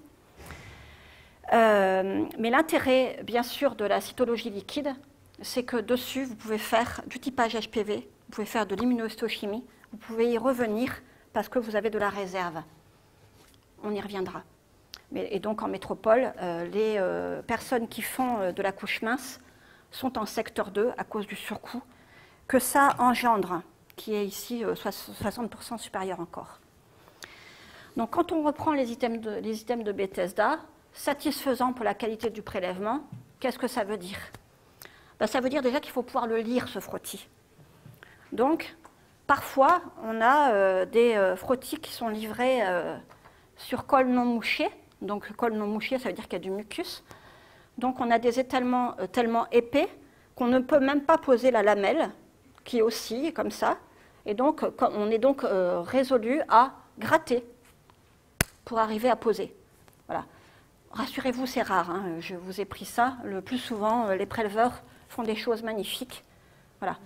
Mais l'intérêt, bien sûr, de la cytologie liquide, c'est que dessus, vous pouvez faire du typage HPV, vous pouvez faire de l'immunohistochimie, vous pouvez y revenir parce que vous avez de la réserve. On y reviendra. Et donc, en métropole, les personnes qui font de la couche mince sont en secteur 2 à cause du surcoût que ça engendre, qui est ici 60% supérieur encore. Donc quand on reprend les items de Bethesda, satisfaisant pour la qualité du prélèvement, qu'est-ce que ça veut dire? Ben, ça veut dire déjà qu'il faut pouvoir le lire, ce frottis. Donc, parfois, on a des frottis qui sont livrés sur colle non mouché. Donc, colle non mouché, ça veut dire qu'il y a du mucus. Donc, on a des étalements tellement épais qu'on ne peut même pas poser la lamelle, qui oscille comme ça. Et donc, on est donc résolu à gratter pour arriver à poser. Voilà. Rassurez-vous, c'est rare, hein, je vous ai pris ça. Le plus souvent, les préleveurs font des choses magnifiques. Voilà.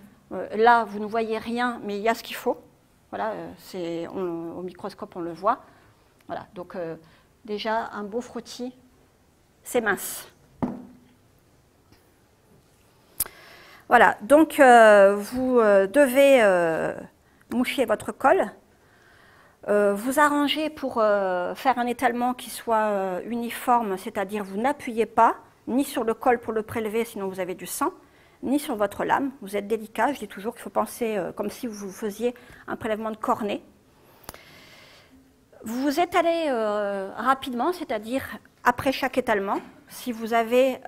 Là, vous ne voyez rien, mais il y a ce qu'il faut. Voilà, au microscope, on le voit. Voilà, donc déjà, un beau frottis, c'est mince. Voilà, donc vous devez moucher votre colle. Vous arrangez pour faire un étalement qui soit uniforme, c'est-à-dire vous n'appuyez pas ni sur le col pour le prélever, sinon vous avez du sang, ni sur votre lame. Vous êtes délicat, je dis toujours qu'il faut penser comme si vous faisiez un prélèvement de cornet. Vous vous étalez rapidement, c'est-à-dire après chaque étalement. Si vous avez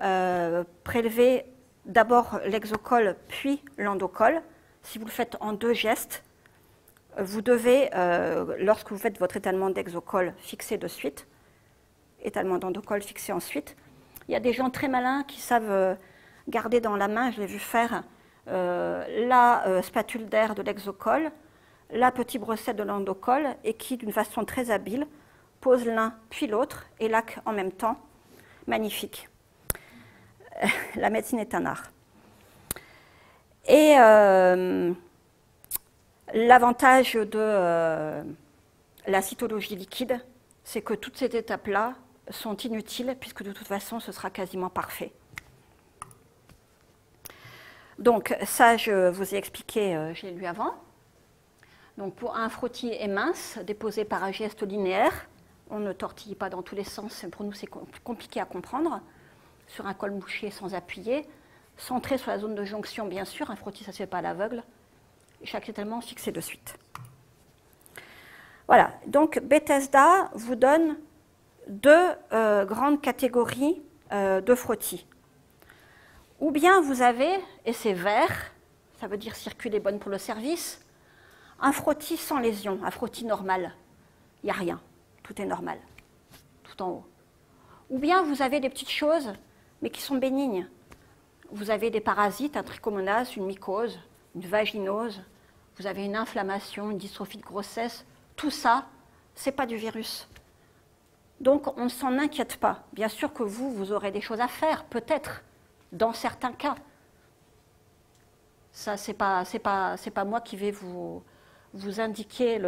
prélevé d'abord l'exocole puis l'endocole, si vous le faites en 2 gestes, vous devez, lorsque vous faites votre étalement d'exocole, fixer de suite, étalement d'endocole fixé ensuite. Il y a des gens très malins qui savent garder dans la main, je l'ai vu faire, la spatule d'air de l'exocole, la petite brossette de l'endocole, et qui, d'une façon très habile, pose l'un puis l'autre et laque en même temps. Magnifique. La médecine est un art. Et l'avantage de la cytologie liquide, c'est que toutes ces étapes-là sont inutiles, puisque de toute façon, ce sera quasiment parfait. Donc, ça, je vous ai expliqué, je l'ai lu avant. Donc, pour un frottis mince, déposé par un geste linéaire, on ne tortille pas dans tous les sens, pour nous, c'est compliqué à comprendre. Sur un col mouché sans appuyer, centré sur la zone de jonction, bien sûr, un frottis, ça ne se fait pas à l'aveugle. Chaque étalement fixé de suite. Voilà, donc Bethesda vous donne 2 grandes catégories de frottis. Ou bien vous avez, et c'est vert, ça veut dire circuler bonne pour le service, un frottis sans lésion, un frottis normal. Il n'y a rien, tout est normal, tout en haut. Ou bien vous avez des petites choses, mais qui sont bénignes. Vous avez des parasites, un trichomonas, une mycose, une vaginose, vous avez une inflammation, une dystrophie de grossesse, tout ça, ce n'est pas du virus. Donc on ne s'en inquiète pas. Bien sûr que vous aurez des choses à faire, peut-être, dans certains cas. Ça, c'est pas moi qui vais vous indiquer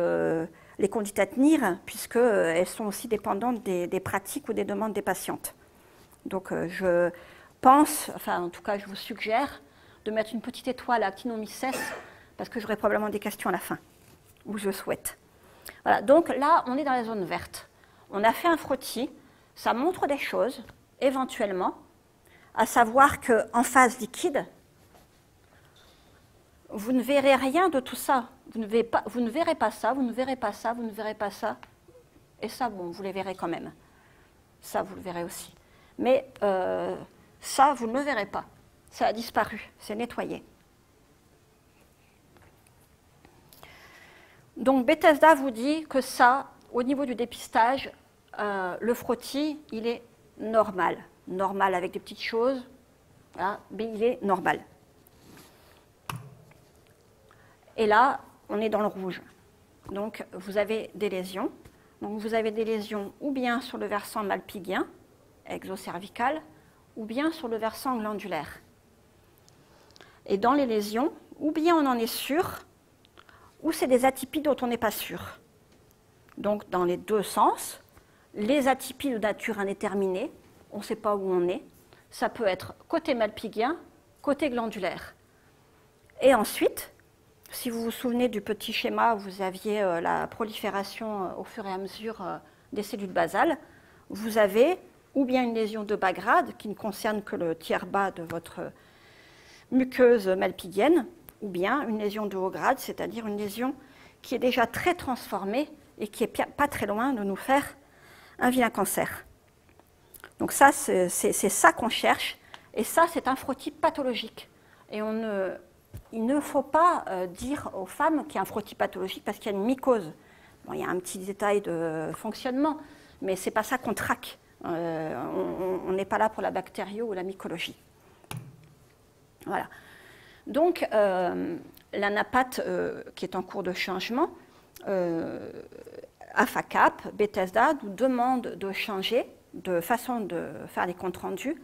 les conduites à tenir, puisqu'elles sont aussi dépendantes des pratiques ou des demandes des patientes. Donc je pense, enfin en tout cas je vous suggère, de mettre une petite étoile à actinomycète, parce que j'aurai probablement des questions à la fin, ou je souhaite. Voilà, donc là, on est dans la zone verte. On a fait un frottis, ça montre des choses, éventuellement, à savoir qu'en phase liquide, vous ne verrez rien de tout ça. Vous ne verrez pas ça, vous ne verrez pas ça, vous ne verrez pas ça. Et ça, bon, vous les verrez quand même. Ça, vous le verrez aussi. Mais ça, vous ne le verrez pas. Ça a disparu, c'est nettoyé. Donc Bethesda vous dit que ça, au niveau du dépistage, le frottis, il est normal. Normal avec des petites choses, voilà, mais il est normal. Et là, on est dans le rouge. Donc vous avez des lésions. Donc vous avez des lésions ou bien sur le versant malpigien, exocervical, ou bien sur le versant glandulaire. Et dans les lésions, ou bien on en est sûr, ou c'est des atypies dont on n'est pas sûr. Donc dans les 2 sens, les atypies de nature indéterminée, on ne sait pas où on est, ça peut être côté malpigien, côté glandulaire. Et ensuite, si vous vous souvenez du petit schéma où vous aviez la prolifération au fur et à mesure des cellules basales, vous avez ou bien une lésion de bas grade qui ne concerne que le tiers bas de votre muqueuse malpighienne, ou bien une lésion de haut grade, c'est-à-dire une lésion qui est déjà très transformée et qui est pas très loin de nous faire un vilain cancer. Donc ça, c'est ça qu'on cherche, et ça, c'est un frottis pathologique. Et il ne faut pas dire aux femmes qu'il y a un frottis pathologique parce qu'il y a une mycose. Bon, il y a un petit détail de fonctionnement, mais ce n'est pas ça qu'on traque. On n'est pas là pour la bactério ou la mycologie. Voilà. Donc, l'anapathe qui est en cours de changement, AFACAP, Bethesda, nous demande de changer de façon de faire les comptes rendus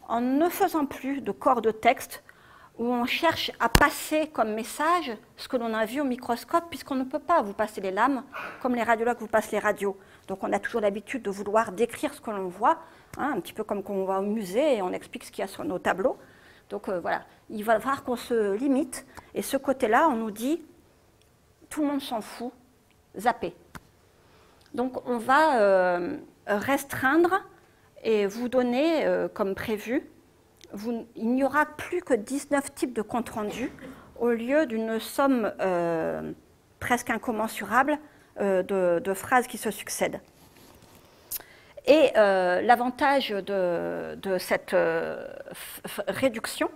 en ne faisant plus de corps de texte où on cherche à passer comme message ce que l'on a vu au microscope, puisqu'on ne peut pas vous passer les lames comme les radiologues vous passent les radios. Donc on a toujours l'habitude de vouloir décrire ce que l'on voit, hein, un petit peu comme quand on va au musée et on explique ce qu'il y a sur nos tableaux. Donc voilà, il va falloir qu'on se limite. Et ce côté-là, on nous dit, tout le monde s'en fout, zappez. Donc on va restreindre et vous donner, comme prévu, il n'y aura plus que 19 types de comptes rendus au lieu d'une somme presque incommensurable de phrases qui se succèdent. Et l'avantage de cette réduction,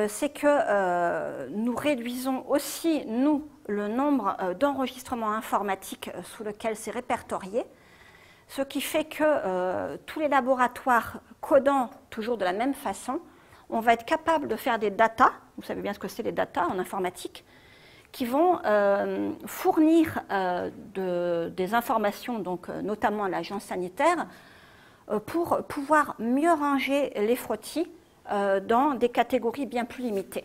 c'est que nous réduisons aussi, nous, le nombre d'enregistrements informatiques sous lequel c'est répertorié, ce qui fait que tous les laboratoires codant toujours de la même façon, on va être capable de faire des data, vous savez bien ce que c'est les data en informatique, qui vont fournir des informations, donc, notamment à l'agence sanitaire, pour pouvoir mieux ranger les frottis dans des catégories bien plus limitées.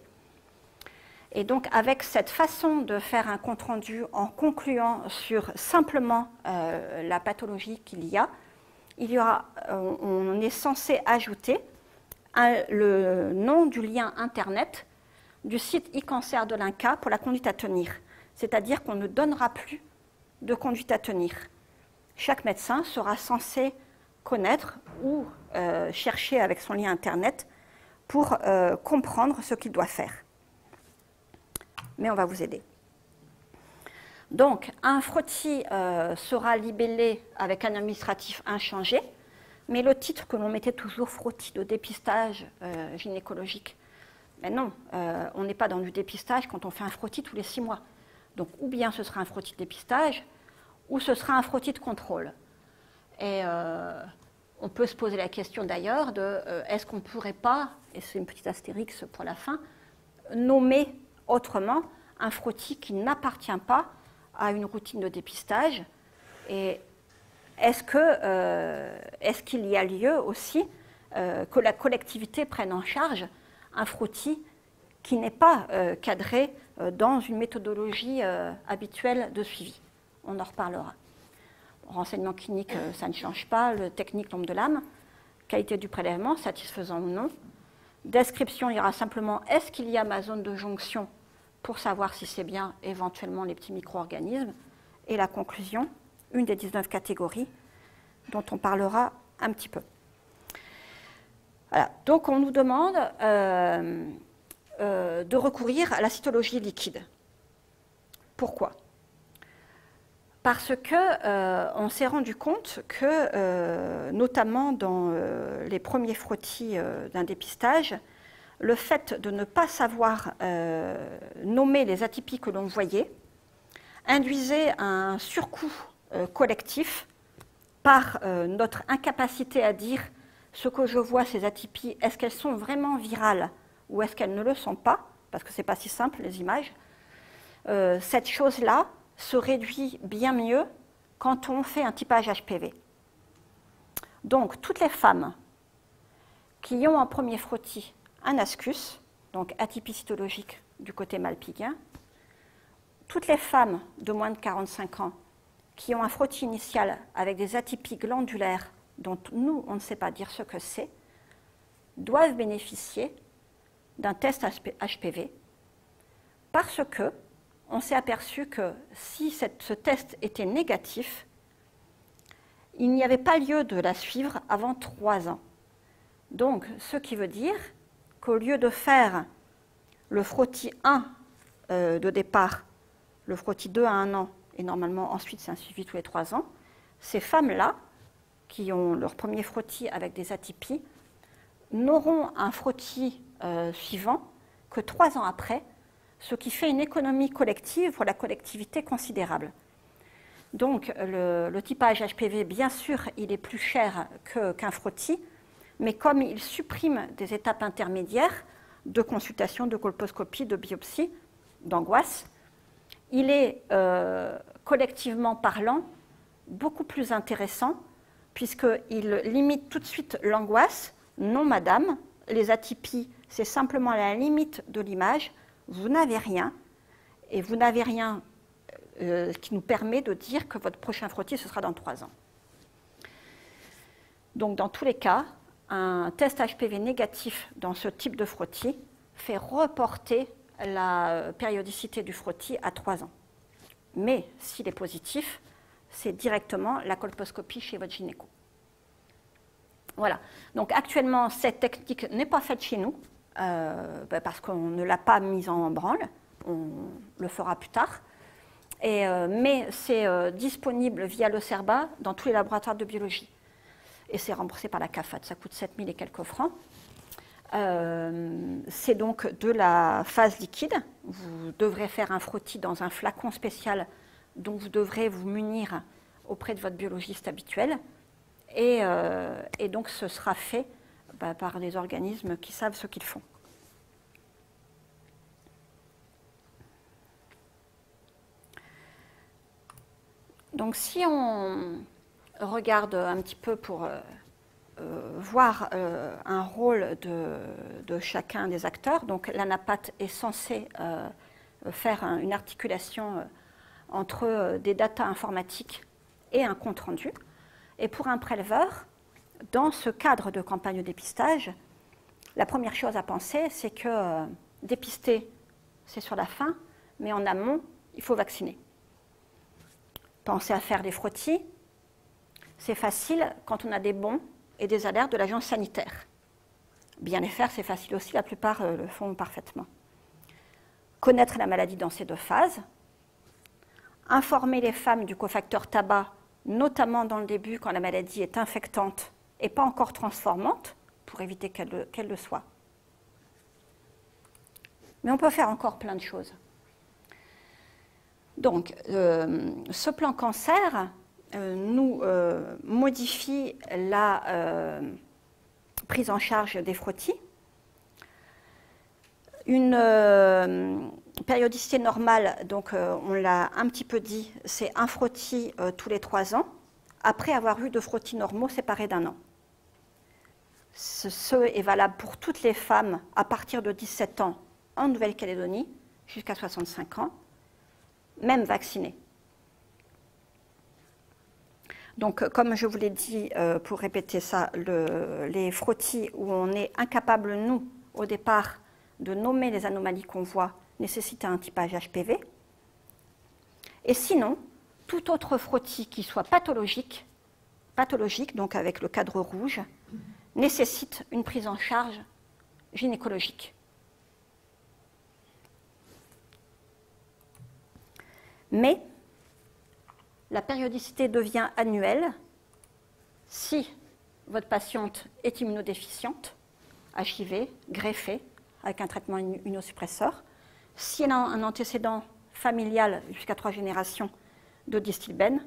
Et donc, avec cette façon de faire un compte-rendu en concluant sur simplement la pathologie qu'il y a, on est censé ajouter le nom du lien Internet du site e-cancer de l'INCa pour la conduite à tenir. C'est-à-dire qu'on ne donnera plus de conduite à tenir. Chaque médecin sera censé connaître ou chercher avec son lien Internet pour comprendre ce qu'il doit faire. Mais on va vous aider. Donc, un frottis sera libellé avec un administratif inchangé, mais le titre que l'on mettait toujours, frottis de dépistage gynécologique, mais non, on n'est pas dans du dépistage quand on fait un frottis tous les 6 mois. Donc, ou bien ce sera un frottis de dépistage, ou ce sera un frottis de contrôle. Et on peut se poser la question d'ailleurs de est-ce qu'on ne pourrait pas, et c'est une petite astérix pour la fin, nommer autrement un frottis qui n'appartient pas à une routine de dépistage. Et est-ce qu'il y a lieu aussi que la collectivité prenne en charge un frottis qui n'est pas cadré dans une méthodologie habituelle de suivi? On en reparlera. Renseignement clinique, ça ne change pas. Le technique, nombre de lames. Qualité du prélèvement, satisfaisant ou non. Description, il y aura simplement est-ce qu'il y a ma zone de jonction pour savoir si c'est bien éventuellement les petits micro-organismes. Et la conclusion, une des 19 catégories dont on parlera un petit peu. Voilà. Donc on nous demande de recourir à la cytologie liquide. Pourquoi ? Parce qu'on s'est rendu compte que, notamment dans les premiers frottis d'un dépistage, le fait de ne pas savoir nommer les atypies que l'on voyait induisait un surcoût collectif par notre incapacité à dire ce que je vois, ces atypies, est-ce qu'elles sont vraiment virales ou est-ce qu'elles ne le sont pas, parce que ce n'est pas si simple, les images. Cette chose-là se réduit bien mieux quand on fait un typage HPV. Donc, toutes les femmes qui ont en premier frottis un ascus, donc atypie cytologique du côté malpigien, toutes les femmes de moins de 45 ans qui ont un frottis initial avec des atypies glandulaires dont nous, on ne sait pas dire ce que c'est, doivent bénéficier d'un test HPV parce que on s'est aperçu que si ce test était négatif, il n'y avait pas lieu de la suivre avant 3 ans. Donc, ce qui veut dire qu'au lieu de faire le frottis 1 de départ, le frottis 2 à 1 an et normalement ensuite c'est un suivi tous les 3 ans, ces femmes-là, qui ont leur premier frottis avec des atypies, n'auront un frottis suivant que 3 ans après, ce qui fait une économie collective pour la collectivité considérable. Donc le typage HPV, bien sûr, il est plus cher qu'un frottis, mais comme il supprime des étapes intermédiaires de consultation, de colposcopie, de biopsie, d'angoisse, il est collectivement parlant beaucoup plus intéressant puisqu'il limite tout de suite l'angoisse. Non, madame, les atypies, c'est simplement à la limite de l'image. Vous n'avez rien, et vous n'avez rien qui nous permet de dire que votre prochain frottis, ce sera dans 3 ans. Donc, dans tous les cas, un test HPV négatif dans ce type de frottis fait reporter la périodicité du frottis à 3 ans. Mais s'il est positif, c'est directement la colposcopie chez votre gynéco. Voilà. Donc actuellement, cette technique n'est pas faite chez nous, parce qu'on ne l'a pas mise en branle. On le fera plus tard. Mais c'est disponible via le CERBA dans tous les laboratoires de biologie. Et c'est remboursé par la CAFAT. Ça coûte 7 000 et quelques francs. C'est donc de la phase liquide. Vous devrez faire un frottis dans un flacon spécial dont vous devrez vous munir auprès de votre biologiste habituel. Et donc ce sera fait par des organismes qui savent ce qu'ils font. Donc si on regarde un petit peu pour voir un rôle de chacun des acteurs, donc l'ANAPAT est censé faire une articulation entre des datas informatiques et un compte-rendu. Et pour un préleveur, dans ce cadre de campagne de dépistage, la première chose à penser, c'est que dépister, c'est sur la fin, mais en amont, il faut vacciner. Pensez à faire des frottis. C'est facile quand on a des bons et des alertes de l'agence sanitaire. Bien les faire, c'est facile aussi, la plupart le font parfaitement. Connaître la maladie dans ces 2 phases. Informer les femmes du cofacteur tabac, notamment dans le début quand la maladie est infectante et pas encore transformante, pour éviter qu'elle le soit. Mais on peut faire encore plein de choses. Donc, ce plan cancer nous modifie la prise en charge des frottis. Une périodicité normale, donc on l'a un petit peu dit, c'est un frottis tous les 3 ans, après avoir eu 2 frottis normaux séparés d'1 an. Ce est valable pour toutes les femmes à partir de 17 ans en Nouvelle-Calédonie jusqu'à 65 ans, même vaccinées. Donc, comme je vous l'ai dit, pour répéter ça, les frottis où on est incapable, nous, au départ, de nommer les anomalies qu'on voit, nécessitent un typage HPV. Et sinon, tout autre frottis qui soit pathologique, donc avec le cadre rouge, nécessite une prise en charge gynécologique. Mais la périodicité devient annuelle si votre patiente est immunodéficiente, HIV, greffée, avec un traitement immunosuppresseur, si elle a un antécédent familial jusqu'à 3 générations de Distilbène,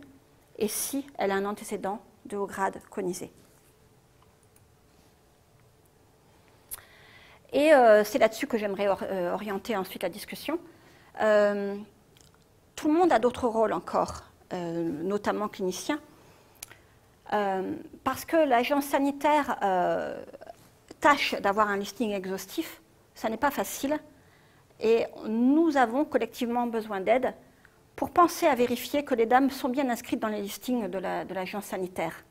et si elle a un antécédent de haut grade conisé. Et c'est là-dessus que j'aimerais orienter ensuite la discussion. Tout le monde a d'autres rôles encore, notamment cliniciens, parce que l'agence sanitaire tâche d'avoir un listing exhaustif, ça n'est pas facile, et nous avons collectivement besoin d'aide pour penser à vérifier que les dames sont bien inscrites dans les listings de l'agence sanitaire.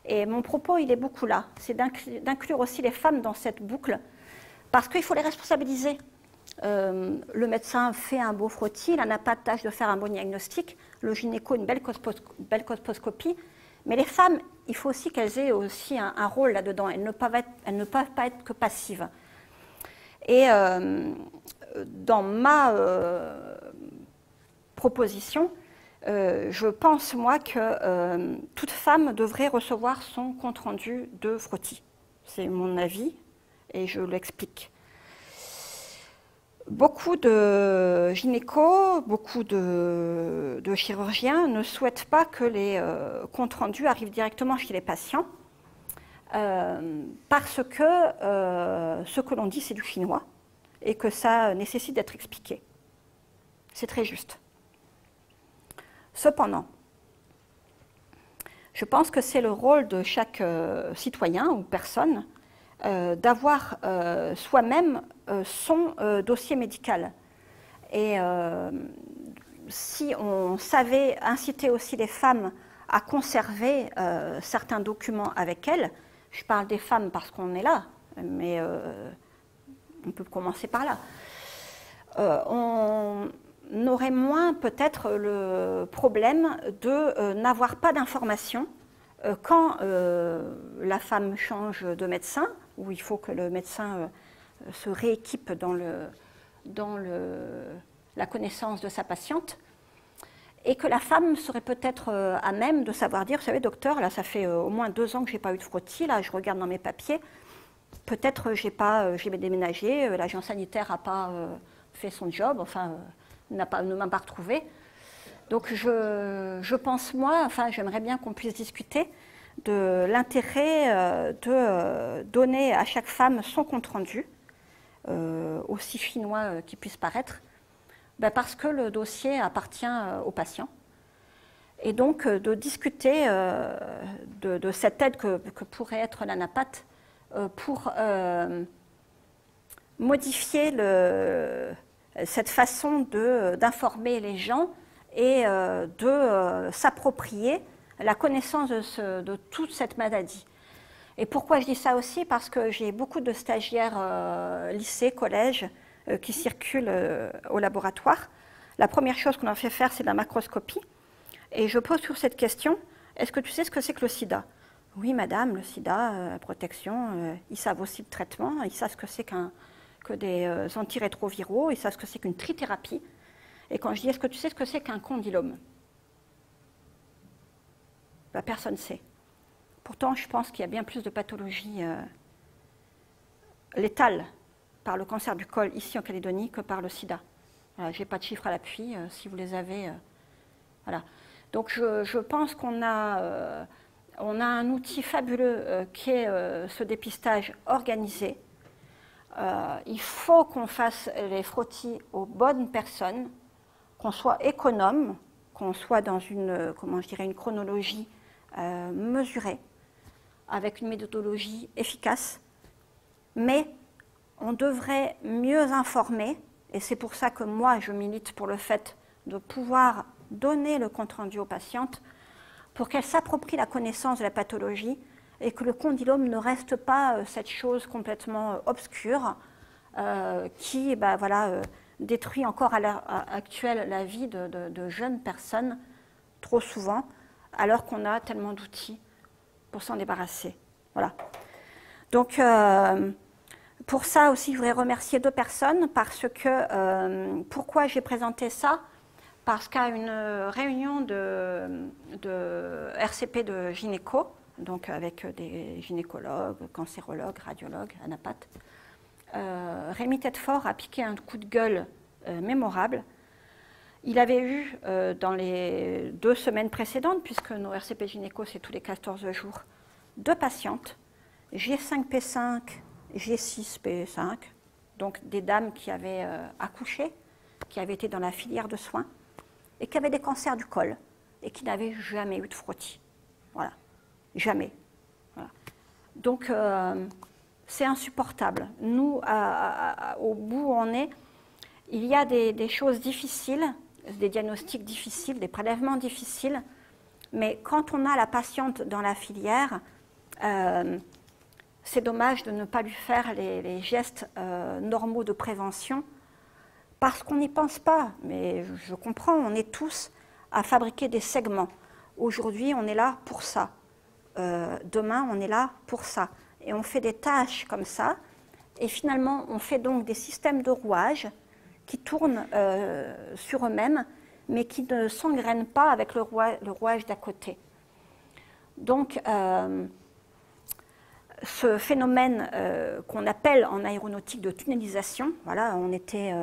Et mon propos, il est beaucoup là, c'est d'inclure aussi les femmes dans cette boucle, parce qu'il faut les responsabiliser. Le médecin fait un beau frottis, il n'a pas de tâche de faire un bon diagnostic, le gynéco une belle colposcopie, mais les femmes, il faut aussi qu'elles aient aussi un rôle là-dedans, elles ne peuvent pas être que passives. Et dans ma proposition, je pense, moi, que toute femme devrait recevoir son compte-rendu de frottis. C'est mon avis et je l'explique. Beaucoup de gynécos, beaucoup de chirurgiens ne souhaitent pas que les comptes rendus arrivent directement chez les patients parce que ce que l'on dit, c'est du chinois et que ça nécessite d'être expliqué. C'est très juste. Cependant, je pense que c'est le rôle de chaque citoyen ou personne d'avoir soi-même son dossier médical. Et si on savait inciter aussi les femmes à conserver certains documents avec elles, je parle des femmes parce qu'on est là, mais on peut commencer par là, on aurait moins peut-être le problème de n'avoir pas d'informations quand la femme change de médecin, où il faut que le médecin se rééquipe dans la connaissance de sa patiente, et que la femme serait peut-être à même de savoir dire, vous savez docteur, là ça fait au moins 2 ans que je n'ai pas eu de frottis, là je regarde dans mes papiers, peut-être j'ai déménagé, l'agent sanitaire n'a pas fait son job, enfin ne m'a pas retrouvé. Donc je pense, moi, enfin j'aimerais bien qu'on puisse discuter de l'intérêt de donner à chaque femme son compte-rendu, aussi chinois qu'il puisse paraître, parce que le dossier appartient au patient. Et donc de discuter de cette aide que pourrait être la NAPAT pour modifier cette façon d'informer les gens et de s'approprier la connaissance de toute cette maladie. Et pourquoi je dis ça aussi? Parce que j'ai beaucoup de stagiaires lycée, collège, qui circulent au laboratoire. La première chose qu'on leur fait faire, c'est de la macroscopie. Et je pose toujours cette question, est-ce que tu sais ce que c'est que le sida? Oui, madame, le sida, la protection, ils savent aussi le traitement, ils savent ce que c'est que des antirétroviraux, ils savent ce que c'est qu'une trithérapie. Et quand je dis, est-ce que tu sais ce que c'est qu'un condylome? Personne ne sait. Pourtant, je pense qu'il y a bien plus de pathologies létales par le cancer du col ici en Calédonie que par le sida. Voilà, je n'ai pas de chiffres à l'appui, si vous les avez. Voilà. Donc je pense qu'on a un outil fabuleux qui est ce dépistage organisé. Il faut qu'on fasse les frottis aux bonnes personnes, qu'on soit économe, qu'on soit dans une chronologie mesurée, avec une méthodologie efficace, mais on devrait mieux informer, et c'est pour ça que moi je milite pour le fait de pouvoir donner le compte-rendu aux patientes pour qu'elles s'approprient la connaissance de la pathologie et que le condylome ne reste pas cette chose complètement obscure qui détruit encore à l'heure actuelle la vie de jeunes personnes trop souvent, alors qu'on a tellement d'outils pour s'en débarrasser. Voilà. Donc, pour ça aussi, je voudrais remercier 2 personnes parce que, pourquoi j'ai présenté ça? Parce qu'à une réunion de RCP de gynéco, donc avec des gynécologues, cancérologues, radiologues, anapathes, Rémi Tedfort a piqué un coup de gueule mémorable. Il avait eu, dans les 2 semaines précédentes, puisque nos RCP gynéco, c'est tous les 14 jours, 2 patientes, G5P5, G6P5, donc des dames qui avaient accouché, qui avaient été dans la filière de soins, et qui avaient des cancers du col, et qui n'avaient jamais eu de frottis. Voilà, jamais. Voilà. Donc, c'est insupportable. Nous, au bout où on est, il y a des choses difficiles, des diagnostics difficiles, des prélèvements difficiles, mais quand on a la patiente dans la filière, c'est dommage de ne pas lui faire les gestes normaux de prévention, parce qu'on n'y pense pas, mais je comprends, on est tous à fabriquer des segments. Aujourd'hui, on est là pour ça. Demain, on est là pour ça. Et on fait des tâches comme ça, et finalement, on fait donc des systèmes de rouage qui tournent sur eux-mêmes mais qui ne s'engraine pas avec le rouage d'à côté. Donc, ce phénomène qu'on appelle en aéronautique de tunnelisation, voilà, on était,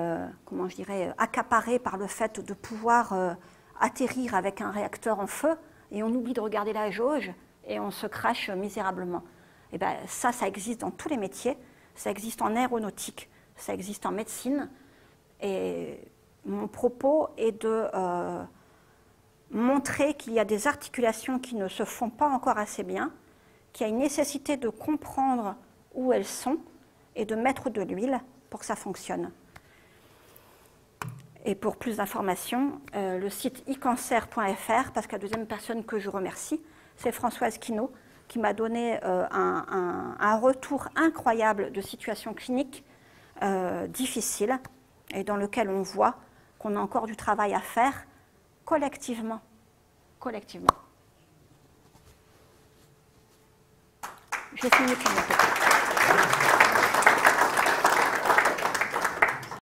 comment je dirais, accaparé par le fait de pouvoir atterrir avec un réacteur en feu, et on oublie de regarder la jauge, et on se crache misérablement. Et bien, ça existe dans tous les métiers, ça existe en aéronautique, ça existe en médecine, et mon propos est de montrer qu'il y a des articulations qui ne se font pas encore assez bien, qu'il y a une nécessité de comprendre où elles sont et de mettre de l'huile pour que ça fonctionne. Et pour plus d'informations, le site icancer.fr, parce que la deuxième personne que je remercie, c'est Françoise Quinault, qui m'a donné un retour incroyable de situations cliniques difficiles et dans lequel on voit qu'on a encore du travail à faire collectivement. J'ai fini pour mon côté.